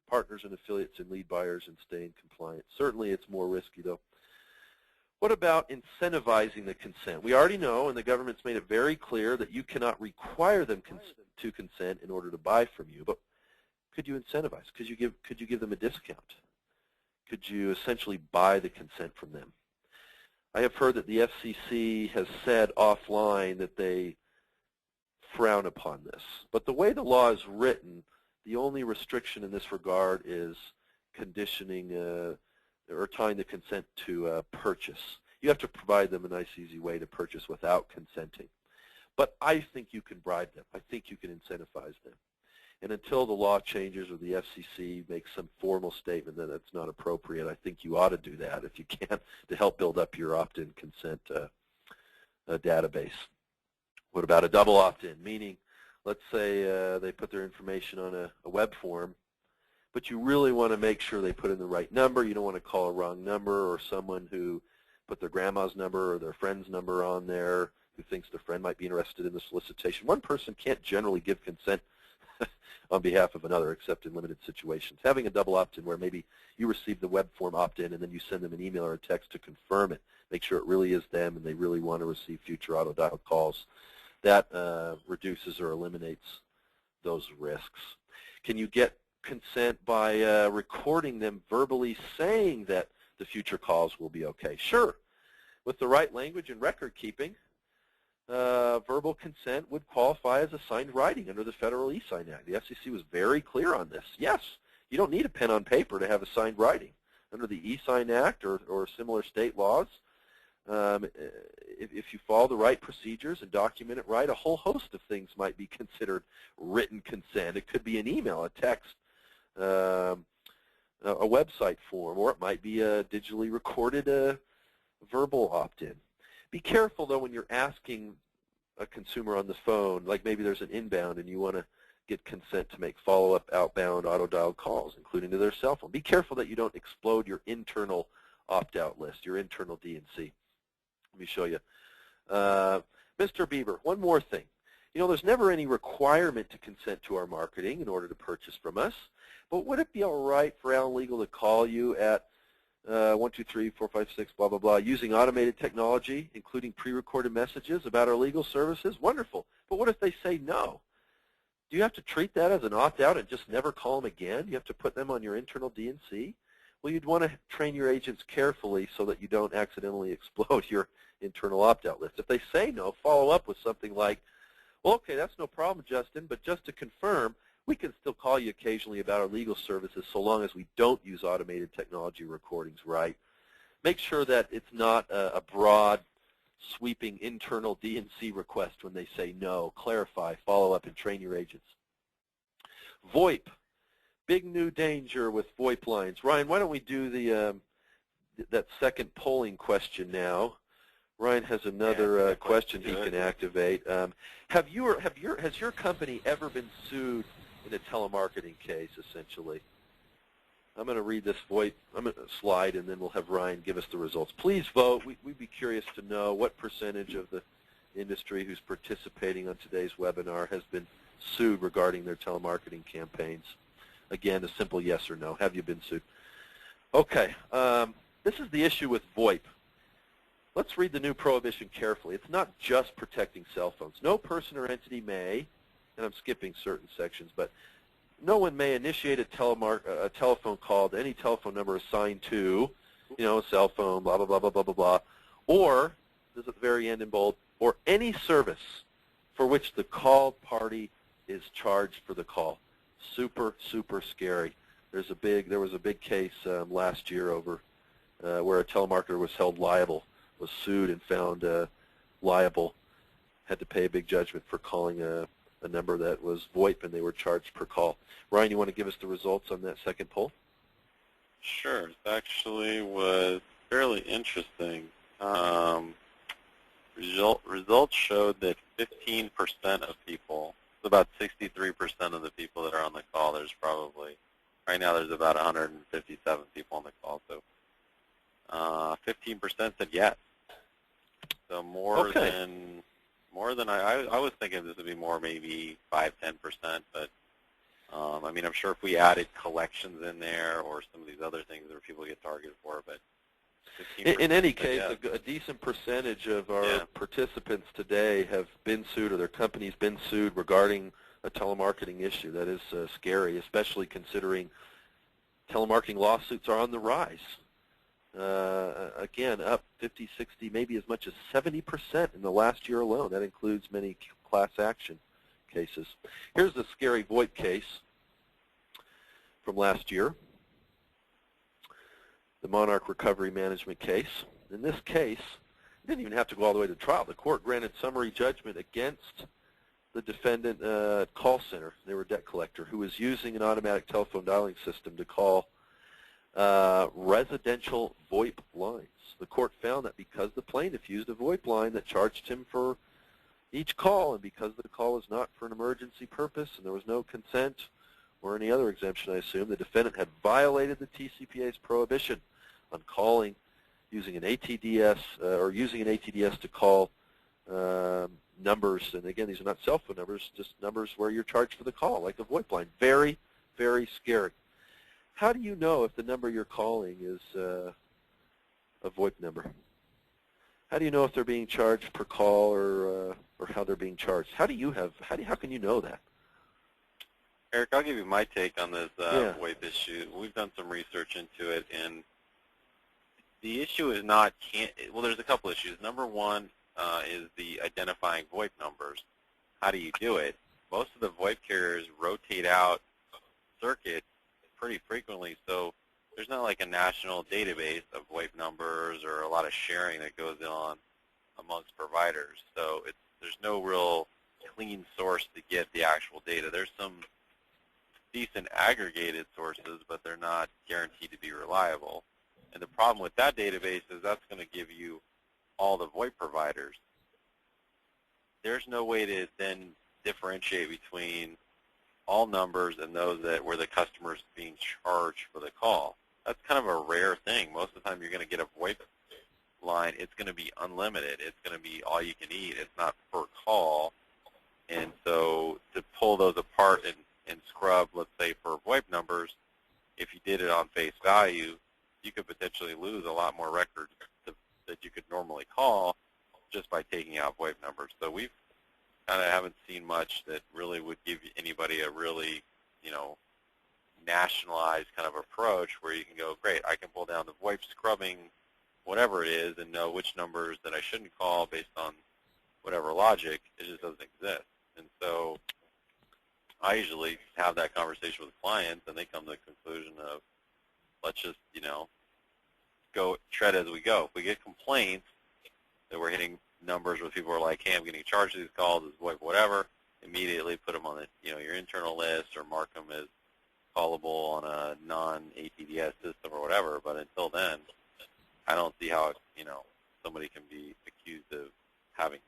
C: partners and affiliates and lead buyers and stay in compliance. Certainly, it's more risky, though. What about incentivizing the consent? We already know, and the government's made it very clear, that you cannot require them to consent in order to buy from you. But could you incentivize? Could you give them a discount? could you essentially buy the consent from them? I have heard that the FCC has said offline that they frown upon this. But the way the law is written, the only restriction in this regard is conditioning or tying the consent to purchase. You have to provide them a nice, easy way to purchase without consenting. But I think you can bribe them. I think you can incentivize them. And until the law changes or the FCC makes some formal statement that it's not appropriate, I think you ought to do that if you can to help build up your opt-in consent database. What about a double opt-in? Meaning, let's say they put their information on a web form, but you really want to make sure they put in the right number. You don't want to call a wrong number or someone who put their grandma's number or their friend's number on there who thinks their friend might be interested in the solicitation. One person can't generally give consent on behalf of another except in limited situations. Having a double opt-in where maybe you receive the web form opt-in and then you send them an email or a text to confirm it, make sure it really is them and they really want to receive future auto-dial calls, that reduces or eliminates those risks. Can you get consent by recording them verbally saying that the future calls will be okay? Sure. With the right language and record keeping, verbal consent would qualify as a signed writing under the Federal e-Sign Act. The FCC was very clear on this. Yes, you don't need a pen on paper to have a signed writing. Under the e-Sign Act or similar state laws, if you follow the right procedures and document it right, a whole host of things might be considered written consent. It could be an email, a text, a website form, or it might be a digitally recorded verbal opt-in. Be careful, though, when you're asking a consumer on the phone, like maybe there's an inbound and you want to get consent to make follow-up outbound auto-dial calls, including to their cell phone. Be careful that you don't explode your internal opt-out list, your internal DNC. Let me show you. Mr. Bieber, one more thing. You know, there's never any requirement to consent to our marketing in order to purchase from us, but would it be all right for Allen Legal to call you at 1, 2, 3, 4, 5, 6, blah, blah, blah, using automated technology, including pre-recorded messages about our legal services? Wonderful. But what if they say no? Do you have to treat that as an opt-out and just never call them again? You have to put them on your internal DNC? Well, you'd want to train your agents carefully so that you don't accidentally explode your internal opt-out list. If they say no, follow up with something like, well, okay, that's no problem, Justin, but just to confirm, we can still call you occasionally about our legal services so long as we don't use automated technology recordings, right? Make sure that it's not a broad, sweeping internal DNC request when they say no. Clarify, follow up, and train your agents. VoIP, big new danger with VoIP lines. Ryan, why don't we do that second polling question now? Ryan has another question he can activate. Has your company ever been sued in a telemarketing case, essentially? I'm going to read this VoIP slide, and then we'll have Ryan give us the results. Please vote. We'd be curious to know what percentage of the industry who's participating on today's webinar has been sued regarding their telemarketing campaigns. Again, a simple yes or no. Have you been sued? Okay. This is the issue with VoIP. Let's read the new prohibition carefully. It's not just protecting cell phones. No person or entity may, and I'm skipping certain sections, but no one may initiate a telephone call to any telephone number assigned to, a cell phone, blah, blah, blah, blah, blah, blah, blah, or, this is at the very end in bold, or any service for which the called party is charged for the call. Super, super scary. There was a big case last year over where a telemarketer was held liable, was sued and found liable, had to pay a big judgment for calling a number that was VoIP, and they were charged per call. Ryan, you want to give us the results on that second poll?
A: Sure. It actually was fairly interesting. Results showed that 15% of people, about 63% of the people that are on the call, there's probably, right now there's about 157 people on the call, so 15% said yes. So more than I was thinking this would be more, maybe 5-10%, but I mean, I'm sure if we added collections in there or some of these other things that people get targeted for, but
C: in any case, a decent percentage of our participants today have been sued, or their company's been sued, regarding a telemarketing issue. That is scary, especially considering telemarketing lawsuits are on the rise. Again, up 50, 60, maybe as much as 70% in the last year alone. That includes many class action cases. Here's a scary VoIP case from last year, the Monarch Recovery Management case. In this case, it didn't even have to go all the way to trial. The court granted summary judgment against the defendant call center. They were a debt collector who was using an automatic telephone dialing system to call residential VoIP lines. The court found that because the plaintiff used a VoIP line that charged him for each call, and because the call was not for an emergency purpose and there was no consent or any other exemption, I assume, the defendant had violated the TCPA's prohibition on calling using an ATDS or using an ATDS to call numbers. And again, these are not cell phone numbers, just numbers where you're charged for the call, like a VoIP line. Very, very scary. How do you know if the number you're calling is a VoIP number? How do you know if they're being charged per call or how they're being charged? How can you know that?
A: Eric, I'll give you my take on this VoIP issue. We've done some research into it, and the issue is not, well, there's a couple issues. Number one is the identifying VoIP numbers. How do you do it? Most of the VoIP carriers rotate out circuit pretty frequently, so there's not like a national database of VoIP numbers or a lot of sharing that goes on amongst providers. So there's no real clean source to get the actual data. There's some decent aggregated sources, but they're not guaranteed to be reliable. And the problem with that database is that's going to give you all the VoIP providers. There's no way to then differentiate between all numbers and those where the customer is being charged for the call. That's kind of a rare thing. Most of the time you're going to get a VoIP line, it's going to be unlimited. It's going to be all you can eat. It's not per call. And so to pull those apart and scrub, let's say, for VoIP numbers, if you did it on face value, you could potentially lose a lot more records that you could normally call just by taking out VoIP numbers. So we've kind of haven't seen much that really would give anybody a really, nationalized kind of approach where you can go, great, I can pull down the VoIP scrubbing, whatever it is, and know which numbers that I shouldn't call based on whatever logic. It just doesn't exist. And so I usually have that conversation with clients, and they come to the conclusion of, let's just, go tread as we go. If we get complaints that we're hitting numbers where people are like, hey, I'm getting charged for these calls, it's VoIP, whatever, immediately put them on the, your internal list or mark them as callable on a non-ATDS system or whatever. But until then, I don't see how, somebody can be accused of having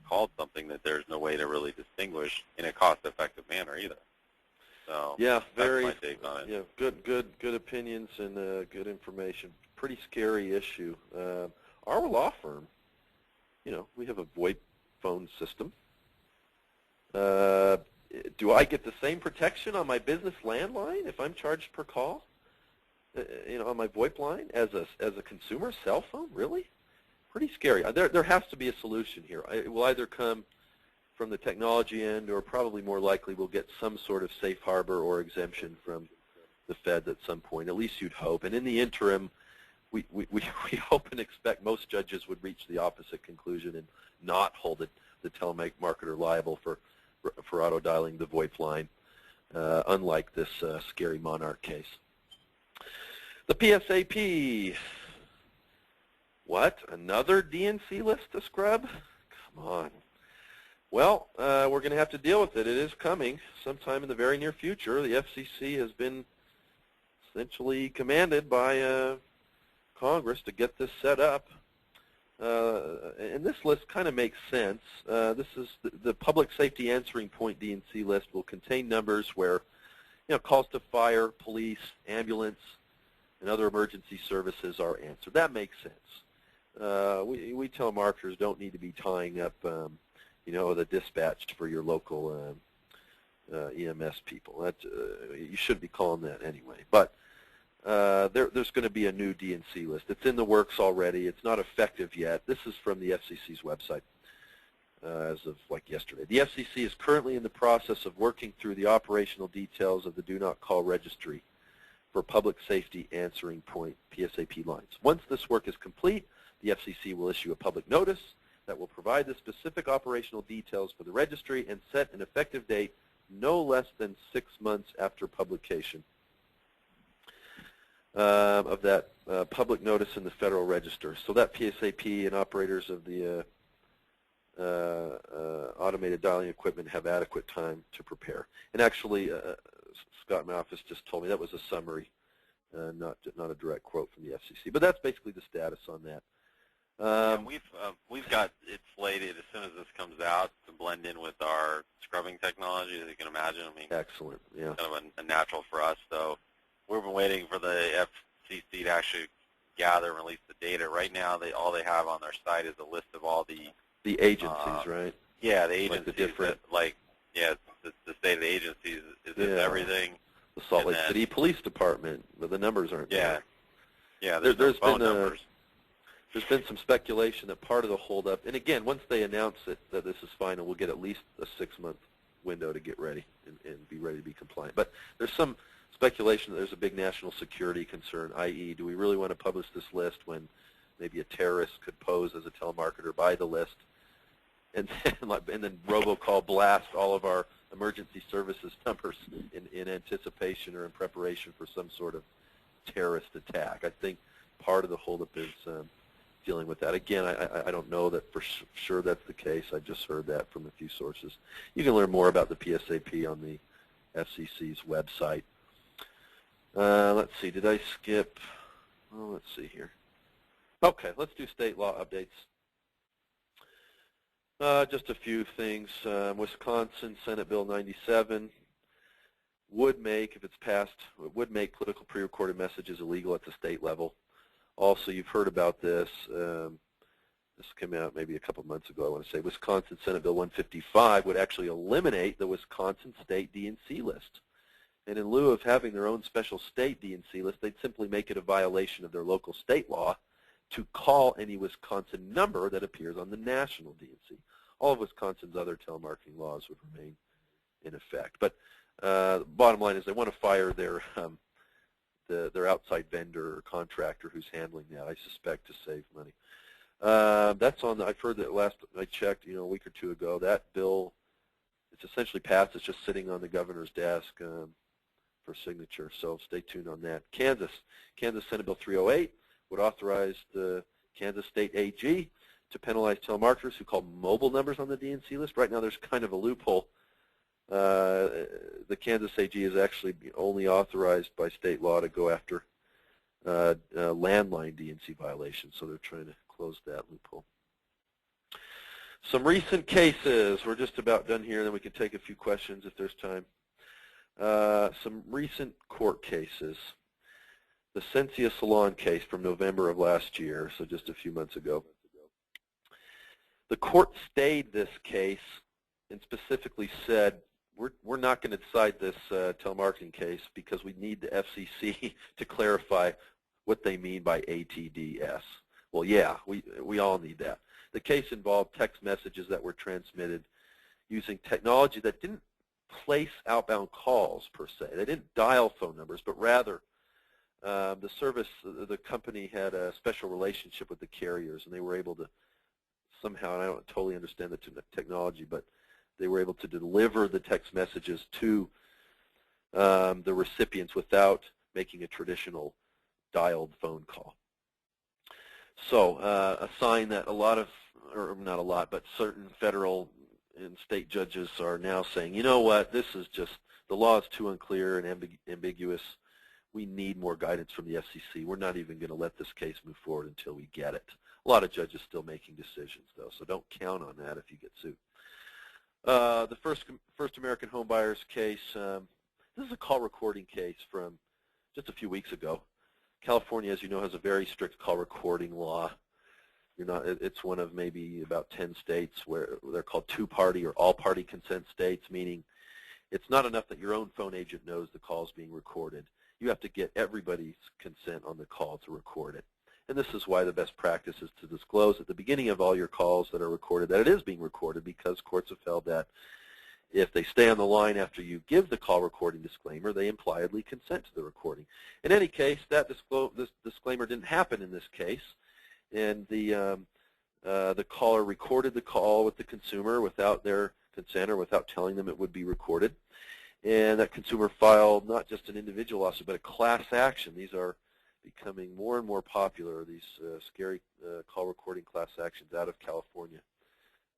A: called something that there's no way to really distinguish in a cost-effective manner either. So
C: yeah,
A: that's my take on it.
C: Yeah, good opinions and good information. Pretty scary issue. Our law firm, we have a VoIP phone system. Do I get the same protection on my business landline if I'm charged per call, on my VoIP line as a consumer cell phone? Really? Pretty scary. There has to be a solution here. It will either come from the technology end, or probably more likely we'll get some sort of safe harbor or exemption from the feds at some point. At least you'd hope. And in the interim, we hope and expect most judges would reach the opposite conclusion and not hold the telemarketer liable for auto-dialing the VoIP line, unlike this scary Monarch case. The PSAP. What? Another DNC list to scrub? Come on. Well, we're going to have to deal with it. It is coming sometime in the very near future. The FCC has been essentially commanded by Congress to get this set up. And this list kind of makes sense. This is the Public Safety Answering Point DNC list will contain numbers where, calls to fire, police, ambulance, and other emergency services are answered. That makes sense. We telemarketers don't need to be tying up, the dispatch for your local EMS people. You shouldn't be calling that anyway. But there's going to be a new DNC list. It's in the works already. It's not effective yet. This is from the FCC's website as of yesterday. The FCC is currently in the process of working through the operational details of the Do Not Call registry for public safety answering point PSAP lines. Once this work is complete, the FCC will issue a public notice that will provide the specific operational details for the registry and set an effective date no less than 6 months after publication of that public notice in the Federal Register. So that PSAP and operators of the automated dialing equipment have adequate time to prepare. And actually, Scott in my office just told me that was a summary, not a direct quote from the FCC. But that's basically the status on that.
A: We've got it slated as soon as this comes out to blend in with our scrubbing technology, as you can imagine. I mean,
C: excellent. Yeah.
A: Kind of a natural for us. So we've been waiting for the FCC to actually gather and release the data. Right now, all they have on their site is a list of all the
C: agencies, right?
A: Yeah, the agencies.
C: Like the different,
A: the state of the agencies is everything.
C: The Salt Lake City Police Department, but the numbers aren't there.
A: Yeah, there's phone numbers.
C: There's been some speculation that part of the holdup, and again, once they announce it that this is final, we'll get at least a 6-month window to get ready and be ready to be compliant. But there's some speculation that there's a big national security concern, i.e., do we really want to publish this list when maybe a terrorist could pose as a telemarketer by the list, and then robocall blast all of our emergency services numbers in anticipation or in preparation for some sort of terrorist attack. I think part of the holdup is dealing with that. Again, I don't know that for sure that's the case. I just heard that from a few sources. You can learn more about the PSAP on the FCC's website. Let's see, did I skip? Well, let's see here. Okay, let's do state law updates. Just a few things. Wisconsin Senate Bill 97 would make, if it's passed, it would make political pre-recorded messages illegal at the state level. Also, you've heard about this. This came out maybe a couple months ago, I want to say. Wisconsin Senate Bill 155 would actually eliminate the Wisconsin state DNC list. And in lieu of having their own special state DNC list, they'd simply make it a violation of their local state law to call any Wisconsin number that appears on the national DNC. All of Wisconsin's other telemarketing laws would remain in effect. But the bottom line is they want to fire their outside vendor or contractor who's handling that, I suspect, to save money. That's on I've heard that last I checked, a week or two ago, that bill, it's essentially passed. It's just sitting on the governor's desk for signature, so stay tuned on that. Kansas Senate Bill 308 would authorize the Kansas State AG to penalize telemarketers who call mobile numbers on the DNC list. Right now there's kind of a loophole. The Kansas AG is actually only authorized by state law to go after landline DNC violations, so they're trying to close that loophole. Some recent cases. We're just about done here, and then we can take a few questions if there's time. Some recent court cases. The Sensia Salon case from November of last year, so just a few months ago. The court stayed this case and specifically said, we're not going to decide this telemarketing case because we need the FCC to clarify what they mean by ATDS. Well, yeah, we all need that. The case involved text messages that were transmitted using technology that didn't place outbound calls per se. They didn't dial phone numbers, but rather the company had a special relationship with the carriers, and they were able to somehow, and I don't totally understand the technology, but they were able to deliver the text messages to the recipients without making a traditional dialed phone call. So a sign that a lot of, or not a lot, but certain federal and state judges are now saying, you know what, this is just, the law is too unclear and ambiguous. We need more guidance from the FCC. We're not even going to let this case move forward until we get it. A lot of judges still making decisions, though, so don't count on that if you get sued. The First American Homebuyers case, this is a call recording case from just a few weeks ago. California, as you know, has a very strict call recording law. It's one of maybe about 10 states where they're called two-party or all-party consent states, meaning it's not enough that your own phone agent knows the call is being recorded. You have to get everybody's consent on the call to record it. And this is why the best practice is to disclose at the beginning of all your calls that are recorded that it is being recorded, because courts have held that If they stay on the line after you give the call recording disclaimer, they impliedly consent to the recording. In any case, that this disclaimer didn't happen in this case, and the caller recorded the call with the consumer without their consent or without telling them it would be recorded. And that consumer filed not just an individual lawsuit, but a class action. These are becoming more and more popular, these scary call recording class actions out of California.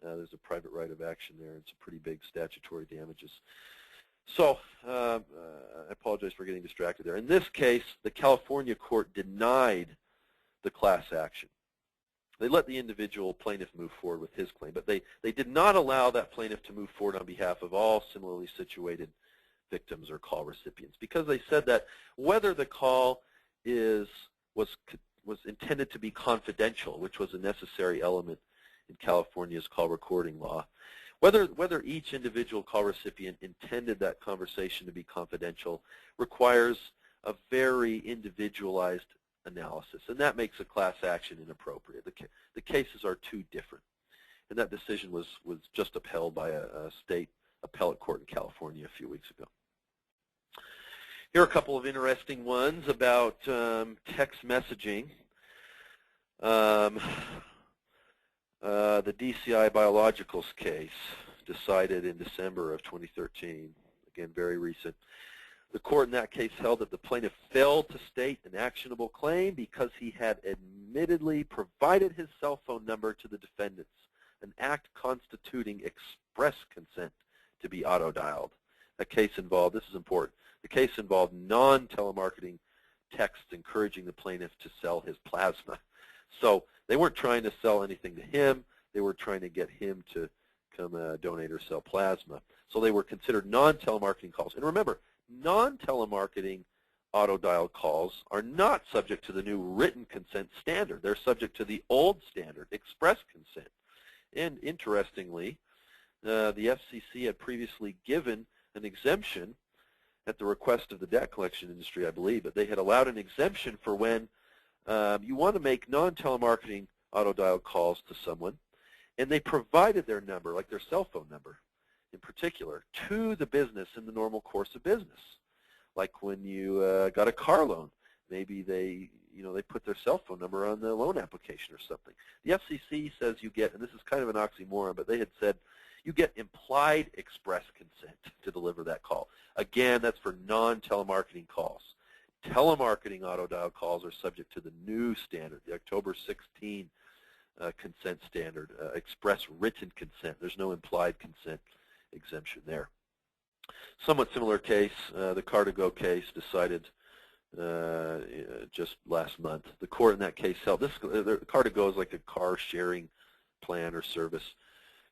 C: There's a private right of action there and some pretty big statutory damages. So I apologize for getting distracted there. In this case, the California court denied the class action. They let the individual plaintiff move forward with his claim, but they did not allow that plaintiff to move forward on behalf of all similarly situated victims or call recipients, because they said that whether the call was intended to be confidential, which was a necessary element in California's call recording law, whether each individual call recipient intended that conversation to be confidential requires a very individualized analysis, and that makes a class action inappropriate. The cases are too different, and that decision was just upheld by a state appellate court in California a few weeks ago. Here are a couple of interesting ones about text messaging. The DCI Biologicals case decided in December of 2013, again, very recent. The court in that case held that the plaintiff failed to state an actionable claim because he had admittedly provided his cell phone number to the defendants, an act constituting express consent to be auto-dialed. That case involved, this is important, the case involved non-telemarketing texts encouraging the plaintiff to sell his plasma. So they weren't trying to sell anything to him. They were trying to get him to come donate or sell plasma. So they were considered non-telemarketing calls. And remember, non-telemarketing auto-dialed calls are not subject to the new written consent standard. They're subject to the old standard, express consent. And interestingly, the FCC had previously given an exemption at the request of the debt collection industry, I believe, but they had allowed an exemption for when you want to make non-telemarketing auto-dialed calls to someone, and they provided their number, like their cell phone number in particular, to the business in the normal course of business. Like when you got a car loan, maybe they put their cell phone number on the loan application or something. The FCC says you get, and this is kind of an oxymoron, but they had said you get implied express consent to deliver that call. Again, that's for non-telemarketing calls. Telemarketing auto-dial calls are subject to the new standard, the October 16 consent standard, express written consent. There's no implied consent exemption there. Somewhat similar case, the Car2Go case decided just last month. The court in that case held, Car2Go is like a car sharing plan or service,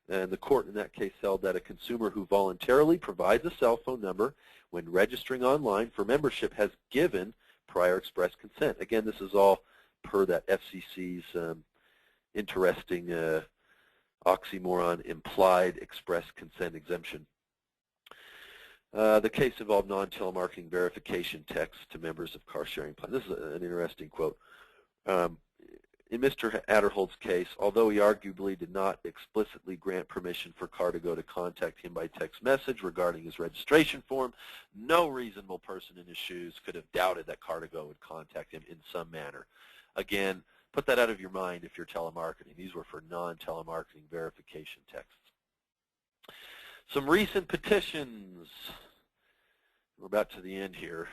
C: and the court in that case held that a consumer who voluntarily provides a cell phone number when registering online for membership has given prior express consent. Again, this is all per that FCC's interesting oxymoron implied express consent exemption. The case involved non-telemarketing verification texts to members of car sharing plans. This is an interesting quote. In Mr. Adderhold's case, although he arguably did not explicitly grant permission for Car2Go to contact him by text message regarding his registration form, no reasonable person in his shoes could have doubted that Car2Go would contact him in some manner. Again, put that out of your mind if you're telemarketing. These were for non-telemarketing verification texts. Some recent petitions. We're about to the end here.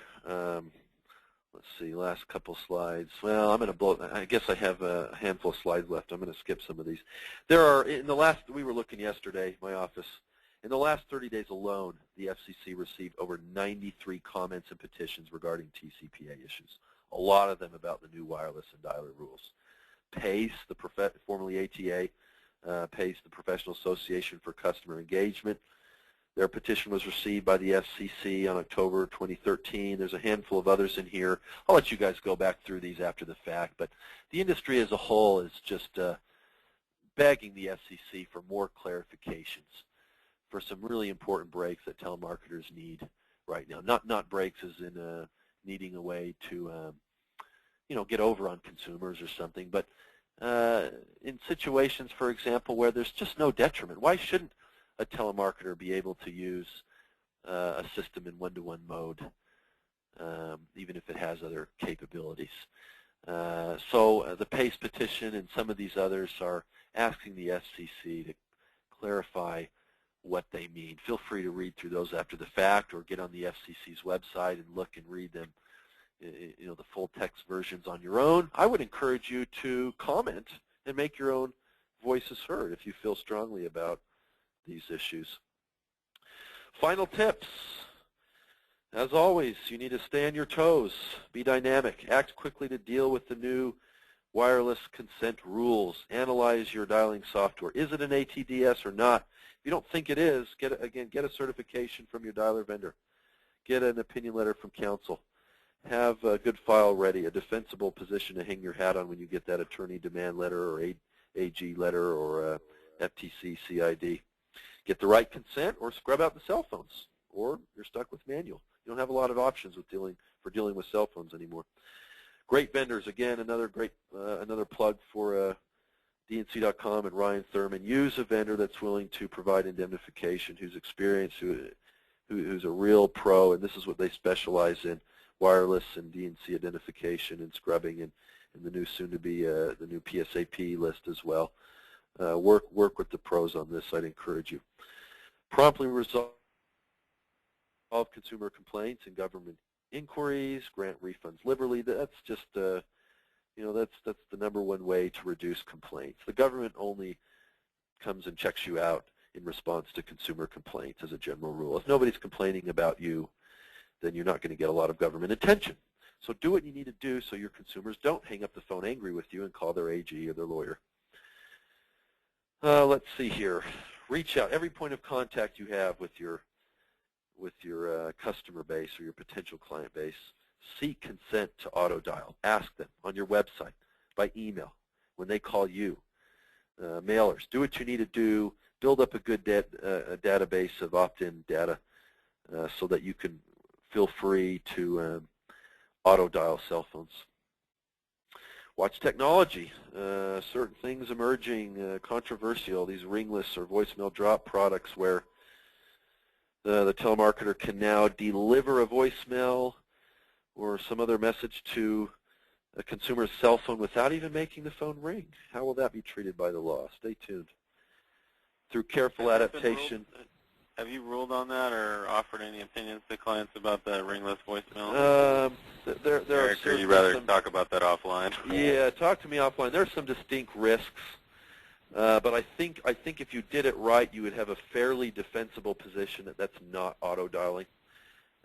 C: Let's see, last couple slides. Well, I'm going to blow, I guess I have a handful of slides left. I'm going to skip some of these. There are, we were looking yesterday, my office, in the last 30 days alone, the FCC received over 93 comments and petitions regarding TCPA issues, a lot of them about the new wireless and dialer rules. PACE, formerly ATA, PACE, the Professional Association for Customer Engagement, their petition was received by the FCC on October 2013. There's a handful of others in here. I'll let you guys go back through these after the fact, but the industry as a whole is just begging the FCC for more clarifications for some really important breaks that telemarketers need right now. Not breaks as in needing a way to get over on consumers or something, but in situations, for example, where there's just no detriment. Why shouldn't a telemarketer be able to use a system in one-to-one mode, even if it has other capabilities. So the PACE petition and some of these others are asking the FCC to clarify what they mean. Feel free to read through those after the fact, or get on the FCC's website and look and read them, the full text versions on your own. I would encourage you to comment and make your own voices heard if you feel strongly about these issues. Final tips. As always, you need to stay on your toes, be dynamic, act quickly to deal with the new wireless consent rules, analyze your dialing software. Is it an ATDS or not? If you don't think it is, get a certification from your dialer vendor. Get an opinion letter from counsel. Have a good file ready, a defensible position to hang your hat on when you get that attorney demand letter or AG letter or FTC CID. Get the right consent or scrub out the cell phones, or you're stuck with manual. You don't have a lot of options with dealing with cell phones anymore. Great vendors, again, another plug for DNC.com and Ryan Thurman. Use a vendor that's willing to provide indemnification, who's experienced, who's a real pro, and this is what they specialize in: wireless and DNC identification and scrubbing, and the new soon-to-be the new PSAP list as well. Work with the pros on this. I'd encourage you. Promptly resolve consumer complaints and government inquiries. Grant refunds liberally. That's just that's the #1 way to reduce complaints. The government only comes and checks you out in response to consumer complaints as a general rule. If nobody's complaining about you, then you're not going to get a lot of government attention. So do what you need to do so your consumers don't hang up the phone angry with you and call their AG or their lawyer. Let's see here. Reach out. Every point of contact you have with your customer base or your potential client base, seek consent to auto dial. Ask them on your website, by email, when they call you. Mailers. Do what you need to do. Build up a good database of opt-in data so that you can feel free to auto dial cell phones. Watch technology. Certain things emerging, controversial. These ringless or voicemail drop products where the telemarketer can now deliver a voicemail or some other message to a consumer's cell phone without even making the phone ring. How will that be treated by the law? Stay tuned. Through careful adaptation.
A: Have you ruled on that or offered any opinions to clients about the ringless voicemail? Eric, or you'd rather talk about that offline?
C: Yeah, talk to me offline. There are some distinct risks, but I think if you did it right, you would have a fairly defensible position that that's not auto dialing.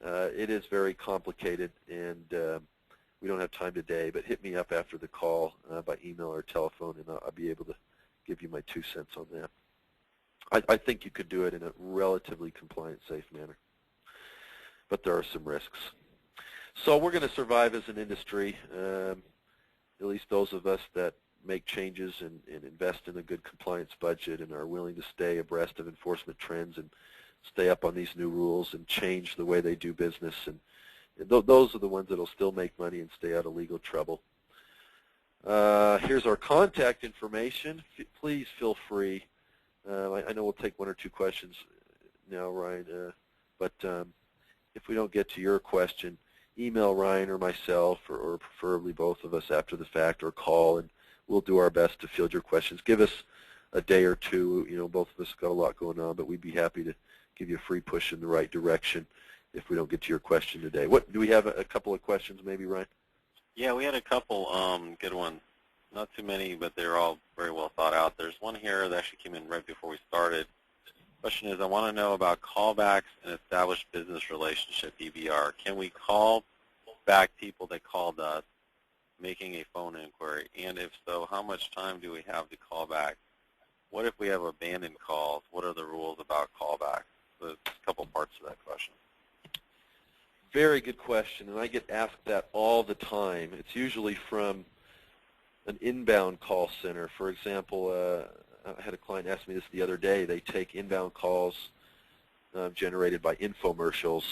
C: It is very complicated, and we don't have time today, but hit me up after the call by email or telephone, and I'll be able to give you my 2 cents on that. I think you could do it in a relatively compliant, safe manner, but there are some risks. So we're going to survive as an industry, at least those of us that make changes and invest in a good compliance budget and are willing to stay abreast of enforcement trends and stay up on these new rules and change the way they do business. And those are the ones that will still make money and stay out of legal trouble. Here's our contact information. Please feel free. I know we'll take 1 or 2 questions now, Ryan, but if we don't get to your question, email Ryan or myself, or preferably both of us after the fact, or call, and we'll do our best to field your questions. Give us a day or two. Both of us got a lot going on, but we'd be happy to give you a free push in the right direction if we don't get to your question today. Do we have a couple of questions maybe, Ryan?
A: Yeah, we had a couple good ones. Not too many, but they're all very well thought out. There's one here that actually came in right before we started. The question is, I want to know about callbacks and established business relationship, EBR. Can we call back people that called us making a phone inquiry? And if so, how much time do we have to call back? What if we have abandoned calls? What are the rules about callback? There's a couple parts to that question.
C: Very good question, and I get asked that all the time. It's usually from an inbound call center. For example, I had a client ask me this the other day. They take inbound calls generated by infomercials,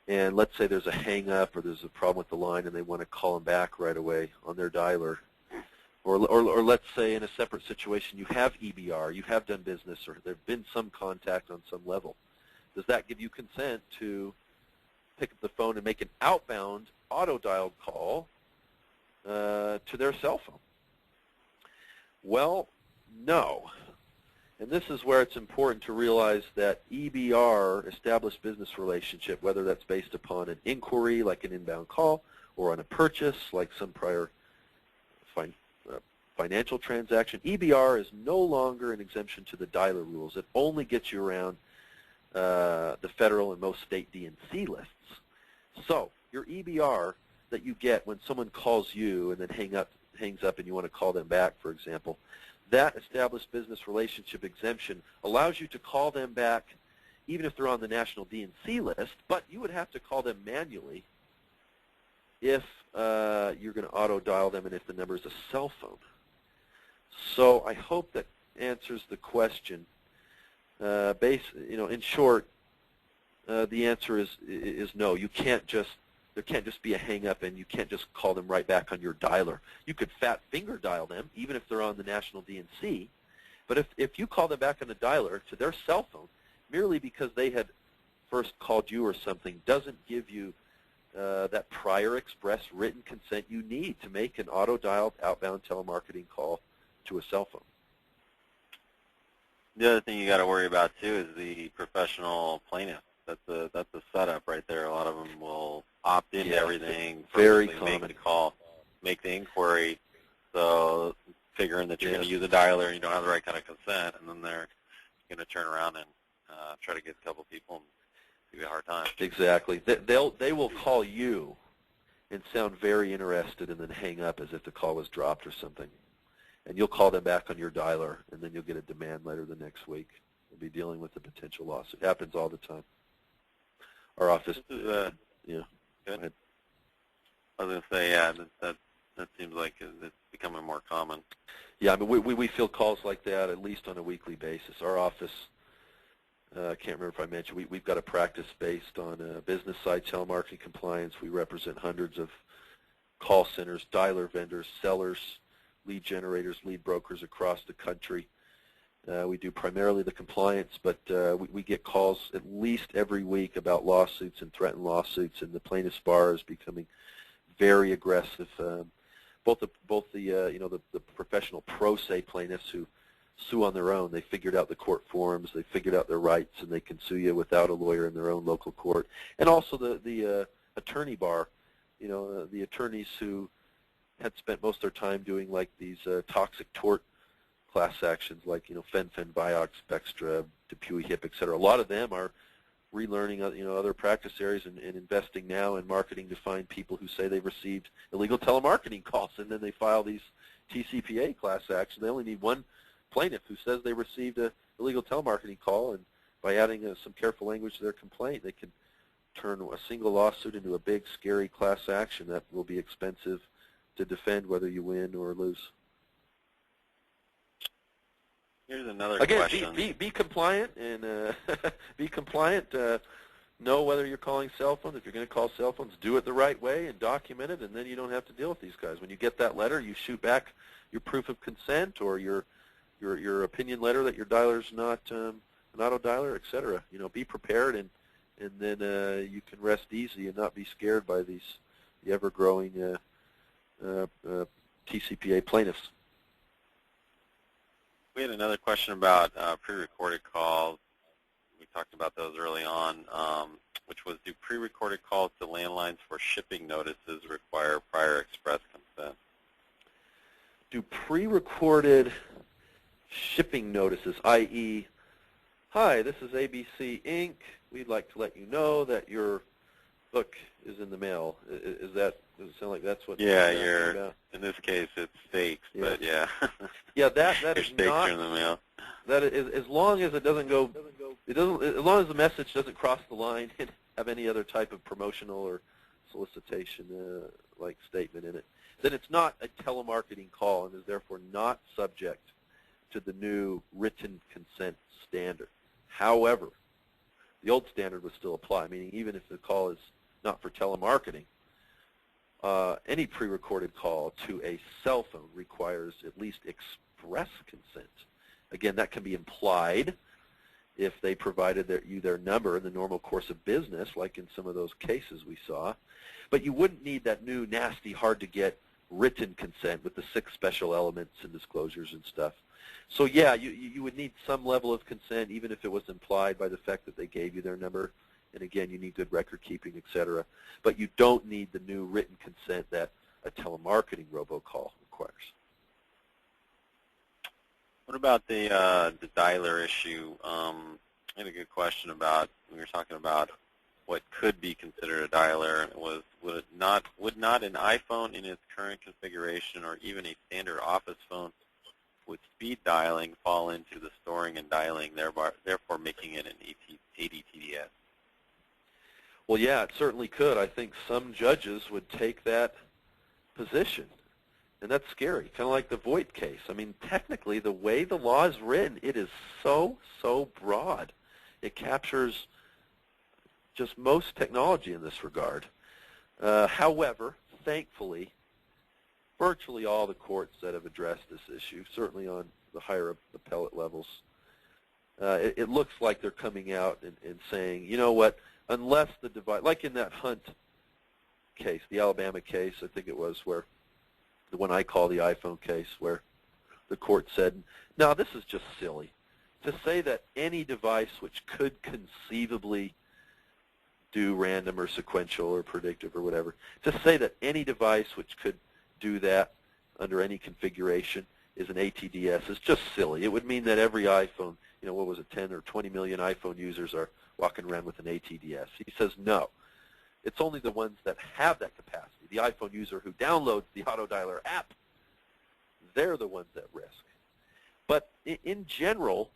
C: and let's say there's a hang-up or there's a problem with the line and they want to call them back right away on their dialer. Or let's say in a separate situation you have EBR, you have done business, or there have been some contact on some level. Does that give you consent to pick up the phone and make an outbound auto-dialed call to their cell phone? Well, no. And this is where it's important to realize that EBR, established business relationship, whether that's based upon an inquiry like an inbound call or on a purchase like some prior financial transaction, EBR is no longer an exemption to the dialer rules. It only gets you around the federal and most state DNC lists. So your EBR that you get when someone calls you and then hangs up and you want to call them back, for example, that established business relationship exemption allows you to call them back even if they're on the national DNC list, but you would have to call them manually if you're going to auto-dial them and if the number is a cell phone. So I hope that answers the question. In short, the answer is no. You can't just there can't just be a hang-up and you can't just call them right back on your dialer. You could fat finger dial them even if they're on the national DNC, but if you call them back on the dialer to their cell phone merely because they had first called you or something doesn't give you that prior express written consent you need to make an auto-dialed outbound telemarketing call to a cell phone.
A: The other thing you got to worry about too is the professional plaintiff. That's a setup right there. A lot of them will opt into everything.
C: Very
A: common.
C: common.
A: Make the call, make the inquiry, so figuring that you're going to use a dialer and you don't have the right kind of consent, and then they're going to turn around and try to get a couple people and give you a hard time.
C: Exactly. They will call you and sound very interested and then hang up as if the call was dropped or something. And you'll call them back on your dialer, and then you'll get a demand letter the next week. You'll be dealing with a potential lawsuit. It happens all the time. Our office,
A: Good.
C: Go ahead.
A: I was going to say, yeah, that seems like it's becoming more common.
C: Yeah, I mean, we field calls like that at least on a weekly basis. Our office, I can't remember if I mentioned, we've got a practice based on business side telemarketing compliance. We represent hundreds of call centers, dialer vendors, sellers, lead generators, lead brokers across the country. We do primarily the compliance, but we get calls at least every week about lawsuits and threatened lawsuits, and the plaintiffs' bar is becoming very aggressive. Both the professional pro se plaintiffs who sue on their own. They figured out the court forms, they figured out their rights, and they can sue you without a lawyer in their own local court. And also the attorney bar, the attorneys who had spent most of their time doing like these toxic tort class actions like, Fen-Phen, Vioxx, Bextra, Dupuy, HIP, et cetera. A lot of them are relearning, other practice areas and investing now in marketing to find people who say they've received illegal telemarketing calls, and then they file these TCPA class actions. They only need one plaintiff who says they received an illegal telemarketing call, and by adding some careful language to their complaint, they can turn a single lawsuit into a big, scary class action that will be expensive to defend whether you win or lose.
A: Here's another
C: question.
A: Again,
C: be compliant and be compliant. Know whether you're calling cell phones. If you're going to call cell phones, do it the right way and document it, and then you don't have to deal with these guys. When you get that letter, you shoot back your proof of consent or your opinion letter that your dialer's not an auto dialer, et cetera. Be prepared, and then you can rest easy and not be scared by the ever-growing TCPA plaintiffs.
A: We had another question about pre-recorded calls. We talked about those early on, which was, do pre-recorded calls to landlines for shipping notices require prior express consent?
C: Do pre-recorded shipping notices, i.e., hi, this is ABC Inc. We'd like to let you know that your book is in the mail. Does it sound like that's what
A: you're
C: talking about?
A: In this case it's stakes, but yeah.
C: Yeah, that is
A: stakes
C: not
A: are in the mail.
C: That is, as long as it doesn't go, as long as the message doesn't cross the line and have any other type of promotional or solicitation like statement in it, then it's not a telemarketing call and is therefore not subject to the new written consent standard. However, the old standard would still apply, meaning even if the call is not for telemarketing, any pre-recorded call to a cell phone requires at least express consent. Again, that can be implied if they provided you their number in the normal course of business, like in some of those cases we saw. But you wouldn't need that new, nasty, hard-to-get written consent with the 6 special elements and disclosures and stuff. So yeah, you would need some level of consent, even if it was implied by the fact that they gave you their number. And again, you need good record keeping, et cetera. But you don't need the new written consent that a telemarketing robocall requires.
A: What about the dialer issue? I had a good question about, we were talking about what could be considered a dialer. Would not an iPhone in its current configuration or even a standard office phone with speed dialing fall into the storing and dialing, therefore making it an ATDS?
C: Well, yeah, it certainly could. I think some judges would take that position, and that's scary, kind of like the VoIP case. I mean, technically, the way the law is written, it is so broad. It captures just most technology in this regard. However, thankfully, virtually all the courts that have addressed this issue, certainly on the higher appellate levels, it looks like they're coming out and saying, you know what, unless the device, like in that Hunt case, the Alabama case, I think it was, where the one I call the iPhone case, where the court said, no, this is just silly. To say that any device which could conceivably do random or sequential or predictive or whatever, to say that any device which could do that under any configuration is an ATDS is just silly. It would mean that every iPhone, you know, what was it, 10 or 20 million iPhone users are walking around with an ATDS. He says no. It's only the ones that have that capacity. The iPhone user who downloads the autodialer app, they're the ones at risk. But in general,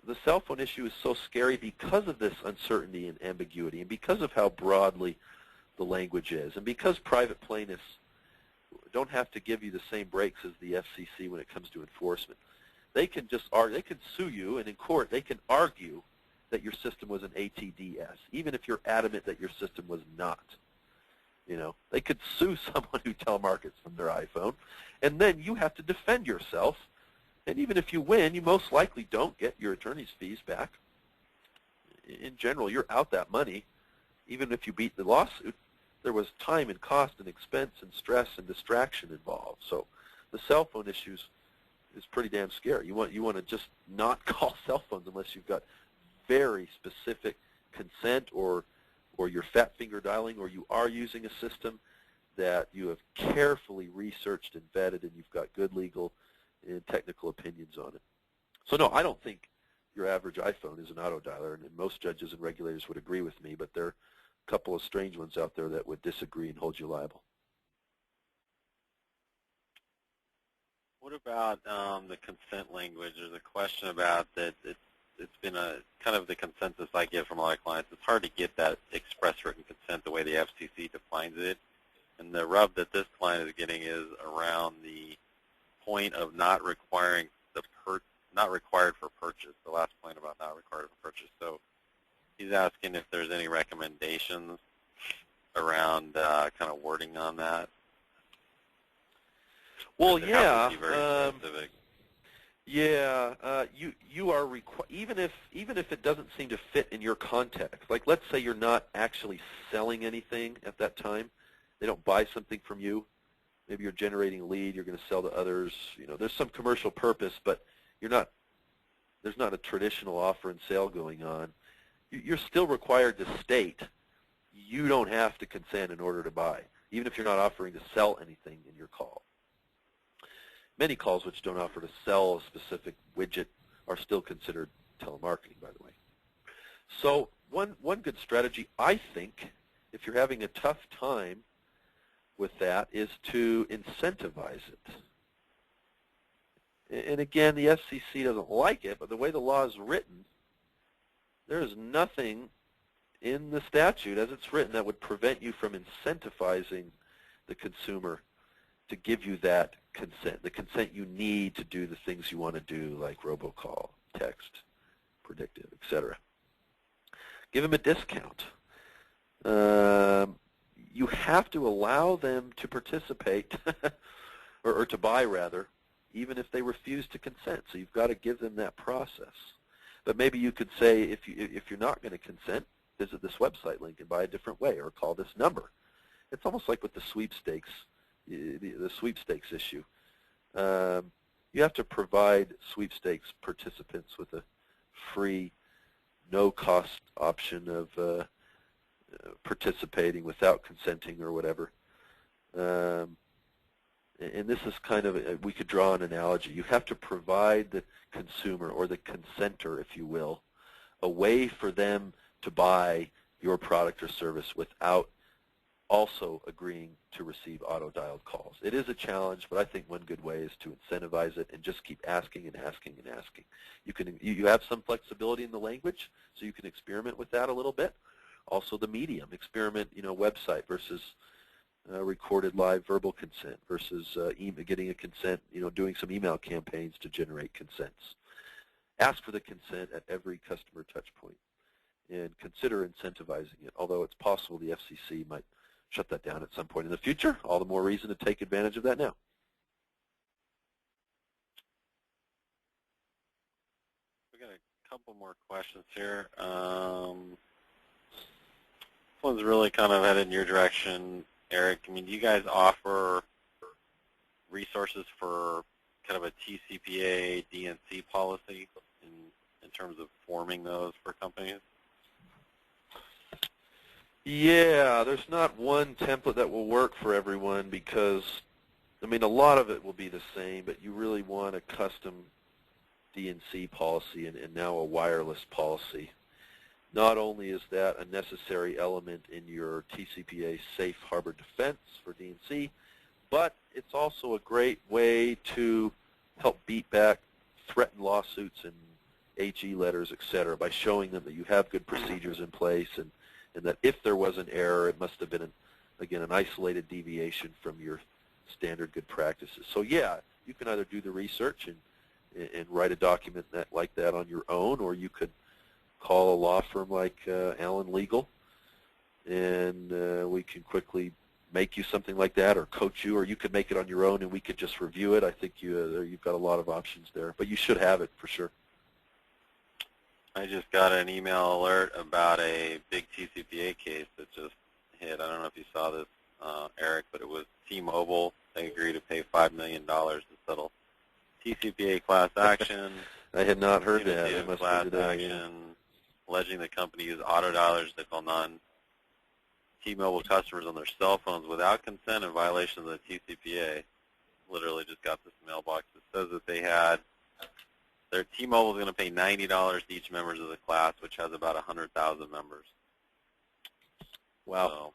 C: the cell phone issue is so scary because of this uncertainty and ambiguity, and because of how broadly the language is, and because private plaintiffs don't have to give you the same breaks as the FCC when it comes to enforcement. They can just argue, they can sue you, and in court they can argue that your system was an ATDS, even if you're adamant that your system was not. You know, they could sue someone who telemarkets from their iPhone, and then you have to defend yourself. And even if you win, you most likely don't get your attorney's fees back. In general, you're out that money. Even if you beat the lawsuit, there was time and cost and expense and stress and distraction involved. So the cell phone issue is pretty damn scary. You want to just not call cell phones unless you've got very specific consent, or you're fat finger dialing, or you are using a system that you have carefully researched and vetted, and you've got good legal and technical opinions on it. So no, I don't think your average iPhone is an autodialer, and most judges and regulators would agree with me, but there are a couple of strange ones out there that would disagree and hold you liable.
A: What about the consent language? There's a question about that. It's been a kind of the consensus I get from a lot of clients. It's hard to get that express written consent the way the FCC defines it, and the rub that this client is getting is around the point of not requiring not required for purchase. The last point about not required for purchase. So he's asking if there's any recommendations around kind of wording on that.
C: Well, yeah.
A: Very specific.
C: Yeah, you are even if it doesn't seem to fit in your context. Like, let's say you're not actually selling anything at that time. They don't buy something from you. Maybe you're generating a lead. You're going to sell to others. You know, there's some commercial purpose, but you're not. There's not a traditional offer and sale going on. You're still required to state you don't have to consent in order to buy, even if you're not offering to sell anything in your call. Many calls which don't offer to sell a specific widget are still considered telemarketing, by the way. So one good strategy, I think, if you're having a tough time with that, is to incentivize it. And again, the FCC doesn't like it, but the way the law is written, there is nothing in the statute as it's written that would prevent you from incentivizing the consumer to give you that consent, the consent you need to do the things you want to do, like robocall, text, predictive, etc. Give them a discount. you have to allow them to participate, or to buy rather, even if they refuse to consent. So you've got to give them that process. But maybe you could say, if you're not going to consent, visit this website link and buy a different way, or call this number. It's almost like with the sweepstakes, the sweepstakes issue. You have to provide sweepstakes participants with a free, no-cost option of participating without consenting or whatever. And this is kind of, we could draw an analogy. You have to provide the consumer, or the consenter, if you will, a way for them to buy your product or service without also agreeing to receive auto-dialed calls. It is a challenge, but I think one good way is to incentivize it and just keep asking and asking and asking. You have some flexibility in the language, so you can experiment with that a little bit. Also the medium, experiment, website versus recorded live verbal consent versus getting a consent, doing some email campaigns to generate consents. Ask for the consent at every customer touch point and consider incentivizing it, although it's possible the FCC might shut that down at some point in the future. All the more reason to take advantage of that now.
A: We got a couple more questions here. This one's really kind of headed in your direction, Eric. I mean, do you guys offer resources for kind of a TCPA DNC policy in terms of forming those for companies?
C: Yeah, there's not one template that will work for everyone because, I mean, a lot of it will be the same, but you really want a custom DNC policy and now a wireless policy. Not only is that a necessary element in your TCPA Safe Harbor defense for DNC, but it's also a great way to help beat back threatened lawsuits and AG letters, et cetera, by showing them that you have good procedures in place and that if there was an error, it must have been, again, an isolated deviation from your standard good practices. So yeah, you can either do the research and write a document like that on your own, or you could call a law firm like Allen Legal, and we can quickly make you something like that, or coach you, or you could make it on your own and we could just review it. I think you've got a lot of options there, but you should have it for sure.
A: I just got an email alert about a big TCPA case that just hit. I don't know if you saw this, Eric, but it was T-Mobile. They agreed to pay $5 million to settle TCPA class action.
C: I had not heard that.
A: It must class action, alleging the company used autodialers to call non-T-Mobile customers on their cell phones without consent in violation of the TCPA. Literally just got this mailbox. It says that they had their T-Mobile is going to pay $90 to each members of the class, which has about 100,000 members.
C: Wow.
A: So,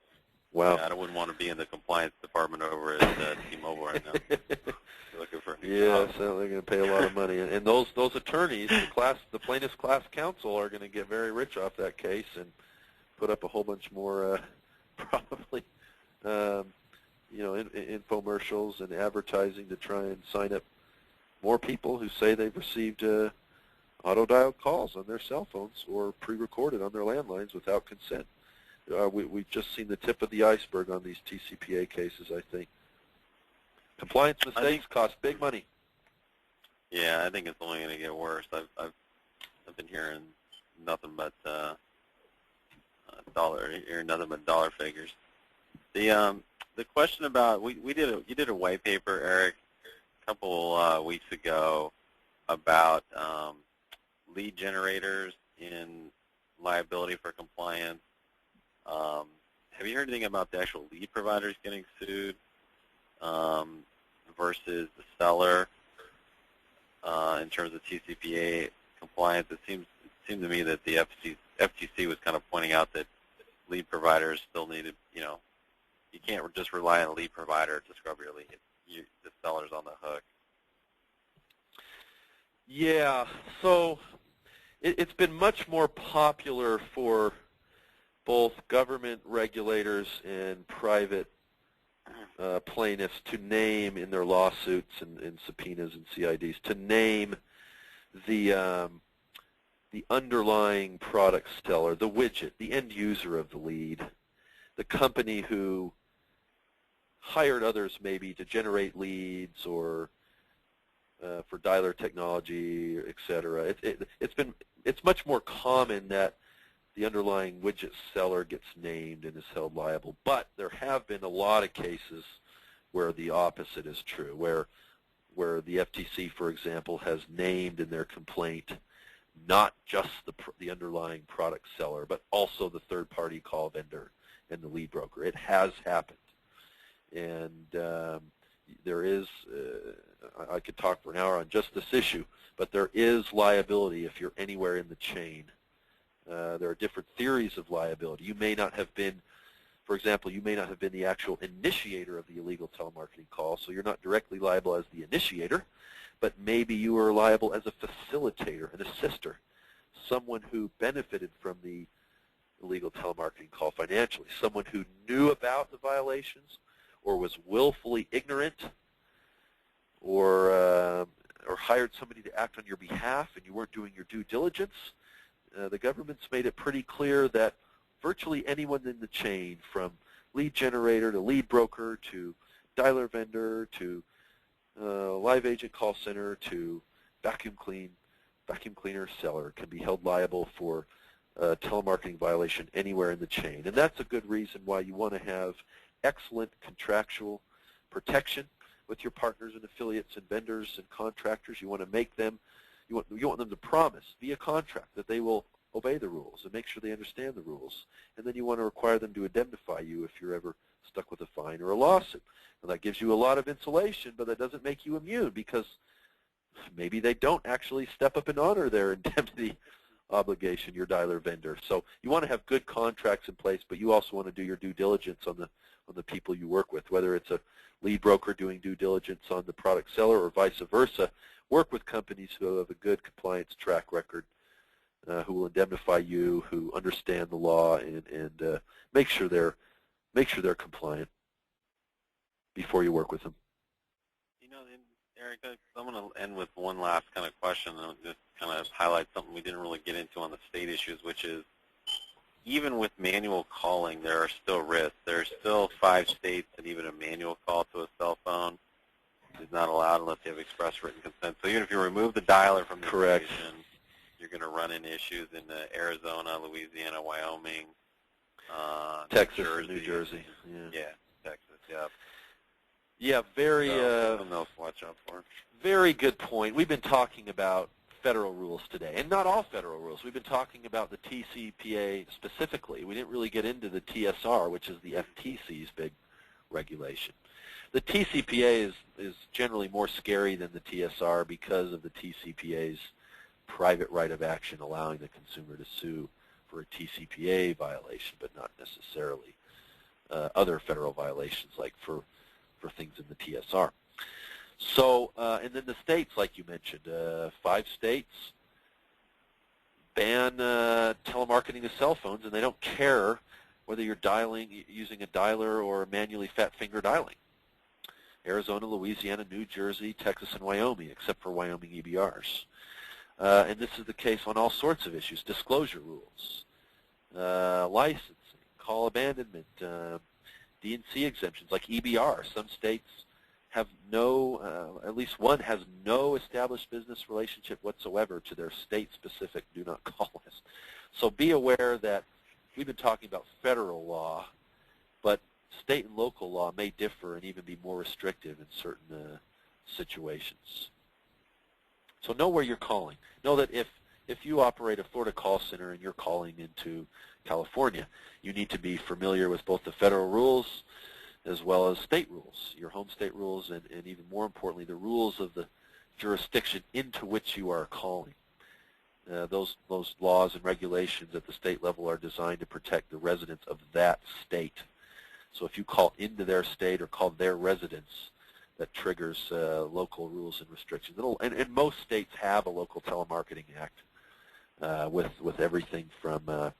C: wow.
A: Yeah, I wouldn't want to be in the compliance department over at T-Mobile right now. Looking for a new job.
C: So they're going to pay a lot of money, and those attorneys, the plaintiff's class counsel, are going to get very rich off that case and put up a whole bunch more, probably, infomercials and advertising to try and sign up more people who say they've received auto-dialed calls on their cell phones or pre-recorded on their landlines without consent. We've just seen the tip of the iceberg on these TCPA cases, I think. Compliance mistakes cost big money.
A: Yeah, I think it's only going to get worse. I've been hearing nothing but dollar figures. The question about you did a white paper, Eric, a couple weeks ago about lead generators in liability for compliance. Have you heard anything about the actual lead providers getting sued versus the seller in terms of TCPA compliance? It seemed to me that the FTC was kind of pointing out that lead providers still needed, you can't just rely on a lead provider to scrub your lead. The seller's on the hook.
C: Yeah, so it's been much more popular for both government regulators and private plaintiffs to name in their lawsuits and subpoenas and CIDs, to name the underlying product seller, the widget, the end user of the lead. the company who hired others maybe to generate leads or for dialer technology, et cetera. It's much more common that the underlying widget seller gets named and is held liable. But there have been a lot of cases where the opposite is true, where the FTC, for example, has named in their complaint not just the underlying product seller, but also the third-party call vendor and the lead broker. It has happened. And there is, I could talk for an hour on just this issue, but there is liability if you're anywhere in the chain. There are different theories of liability. You may not have been, for example, you may not have been the actual initiator of the illegal telemarketing call, so you're not directly liable as the initiator, but maybe you are liable as a facilitator, an assister, someone who benefited from the illegal telemarketing call financially, someone who knew about the violations or was willfully ignorant or hired somebody to act on your behalf and you weren't doing your due diligence. The government's made it pretty clear that virtually anyone in the chain, from lead generator to lead broker to dialer vendor to live agent call center to vacuum cleaner seller, can be held liable for telemarketing violation anywhere in the chain. And that's a good reason why you want to have excellent contractual protection with your partners and affiliates and vendors and contractors. You want to make them, you want them to promise via contract that they will obey the rules and make sure they understand the rules. And then you want to require them to indemnify you if you're ever stuck with a fine or a lawsuit. And that gives you a lot of insulation, but that doesn't make you immune, because maybe they don't actually step up and honor their indemnity obligation, your dialer vendor. So you want to have good contracts in place, but you also want to do your due diligence on the people you work with, whether it's a lead broker doing due diligence on the product seller or vice versa. Work with companies who have a good compliance track record, who will indemnify you, who understand the law, and make sure they're compliant before you work with them.
A: You know, Eric, I'm going to end with one last kind of question, and I'll just kind of highlight something we didn't really get into on the state issues, which is even with manual calling, there are still risks. There are still 5 states that even a manual call to a cell phone is not allowed unless you have express written consent. So even if you remove the dialer from the equation, you're going to run into issues in Arizona, Louisiana, Wyoming,
C: Texas,
A: Jersey,
C: New Jersey.
A: Yeah, Texas, yeah.
C: Yeah, very.
A: Something else to watch out for.
C: Very good point. We've been talking about federal rules today, and not all federal rules. We've been talking about the TCPA specifically. We didn't really get into the TSR, which is the FTC's big regulation. The TCPA is generally more scary than the TSR because of the TCPA's private right of action allowing the consumer to sue for a TCPA violation, but not necessarily other federal violations like for things in the TSR. So, and then the states, like you mentioned, 5 states ban telemarketing to cell phones, and they don't care whether you're using a dialer or manually fat finger dialing. Arizona, Louisiana, New Jersey, Texas, and Wyoming, except for Wyoming EBRs. And this is the case on all sorts of issues: disclosure rules, licensing, call abandonment, DNC exemptions like EBR. Some states have no, at least one has no established business relationship whatsoever to their state-specific do not call list. So be aware that we've been talking about federal law, but state and local law may differ and even be more restrictive in certain situations. So know where you're calling. Know that if you operate a Florida call center and you're calling into California, you need to be familiar with both the federal rules as well as state rules, your home state rules, and even more importantly, the rules of the jurisdiction into which you are calling. Those laws and regulations at the state level are designed to protect the residents of that state. So if you call into their state or call their residents, that triggers local rules and restrictions. And most states have a local telemarketing act with everything from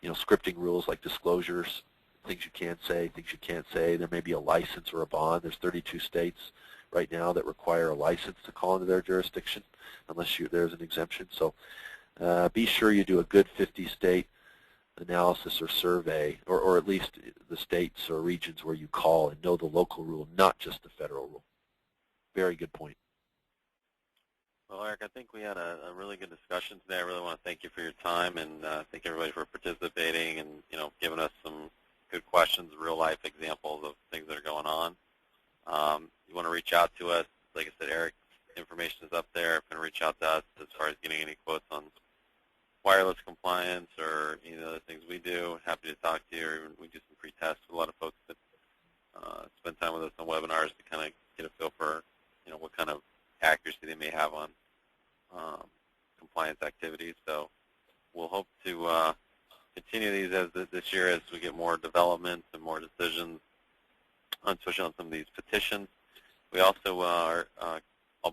C: scripting rules like disclosures, things you can say, things you can't say. There may be a license or a bond. There's 32 states right now that require a license to call into their jurisdiction unless there's an exemption. So be sure you do a good 50-state analysis or survey, or at least the states or regions where you call, and know the local rule, not just the federal rule. Very good point.
A: Well, Eric, I think we had a really good discussion today. I really want to thank you for your time, and thank everybody for participating and giving us some good questions, real-life examples of things that are going on. You want to reach out to us. Like I said, Eric's information is up there. If you want to reach out to us as far as getting any quotes on wireless compliance or any of the other things we do, happy to talk to you. Or even we do some free tests with a lot of folks that spend time with us on webinars to kind of get a feel for what kind of accuracy they may have on compliance activities. So we'll hope to continue these as this year as we get more developments and more decisions, especially on some of these petitions. We also are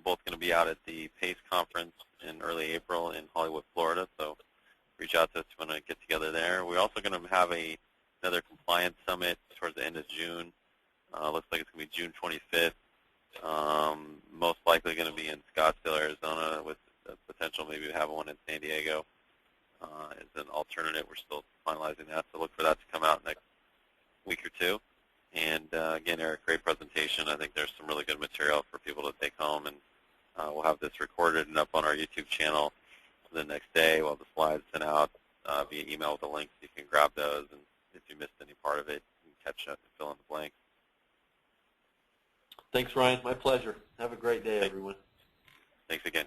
A: both going to be out at the PACE conference in early April in Hollywood, Florida, so reach out to us if you want to get together there. We're also going to have another compliance summit towards the end of June. Looks like it's going to be June 25th. Most likely going to be in Scottsdale, Arizona, with the potential maybe to have one in San Diego as an alternative. We're still finalizing that, so look for that to come out next week or two. And again, Eric, great presentation. I think there's some really good material for people to take home, and we'll have this recorded and up on our YouTube channel the next day. We'll have the slides sent out via email with a link so you can grab those, and if you missed any part of it, you can catch up and fill in the blanks.
B: Thanks, Ryan. My pleasure. Have a great day, everyone.
A: Thanks again.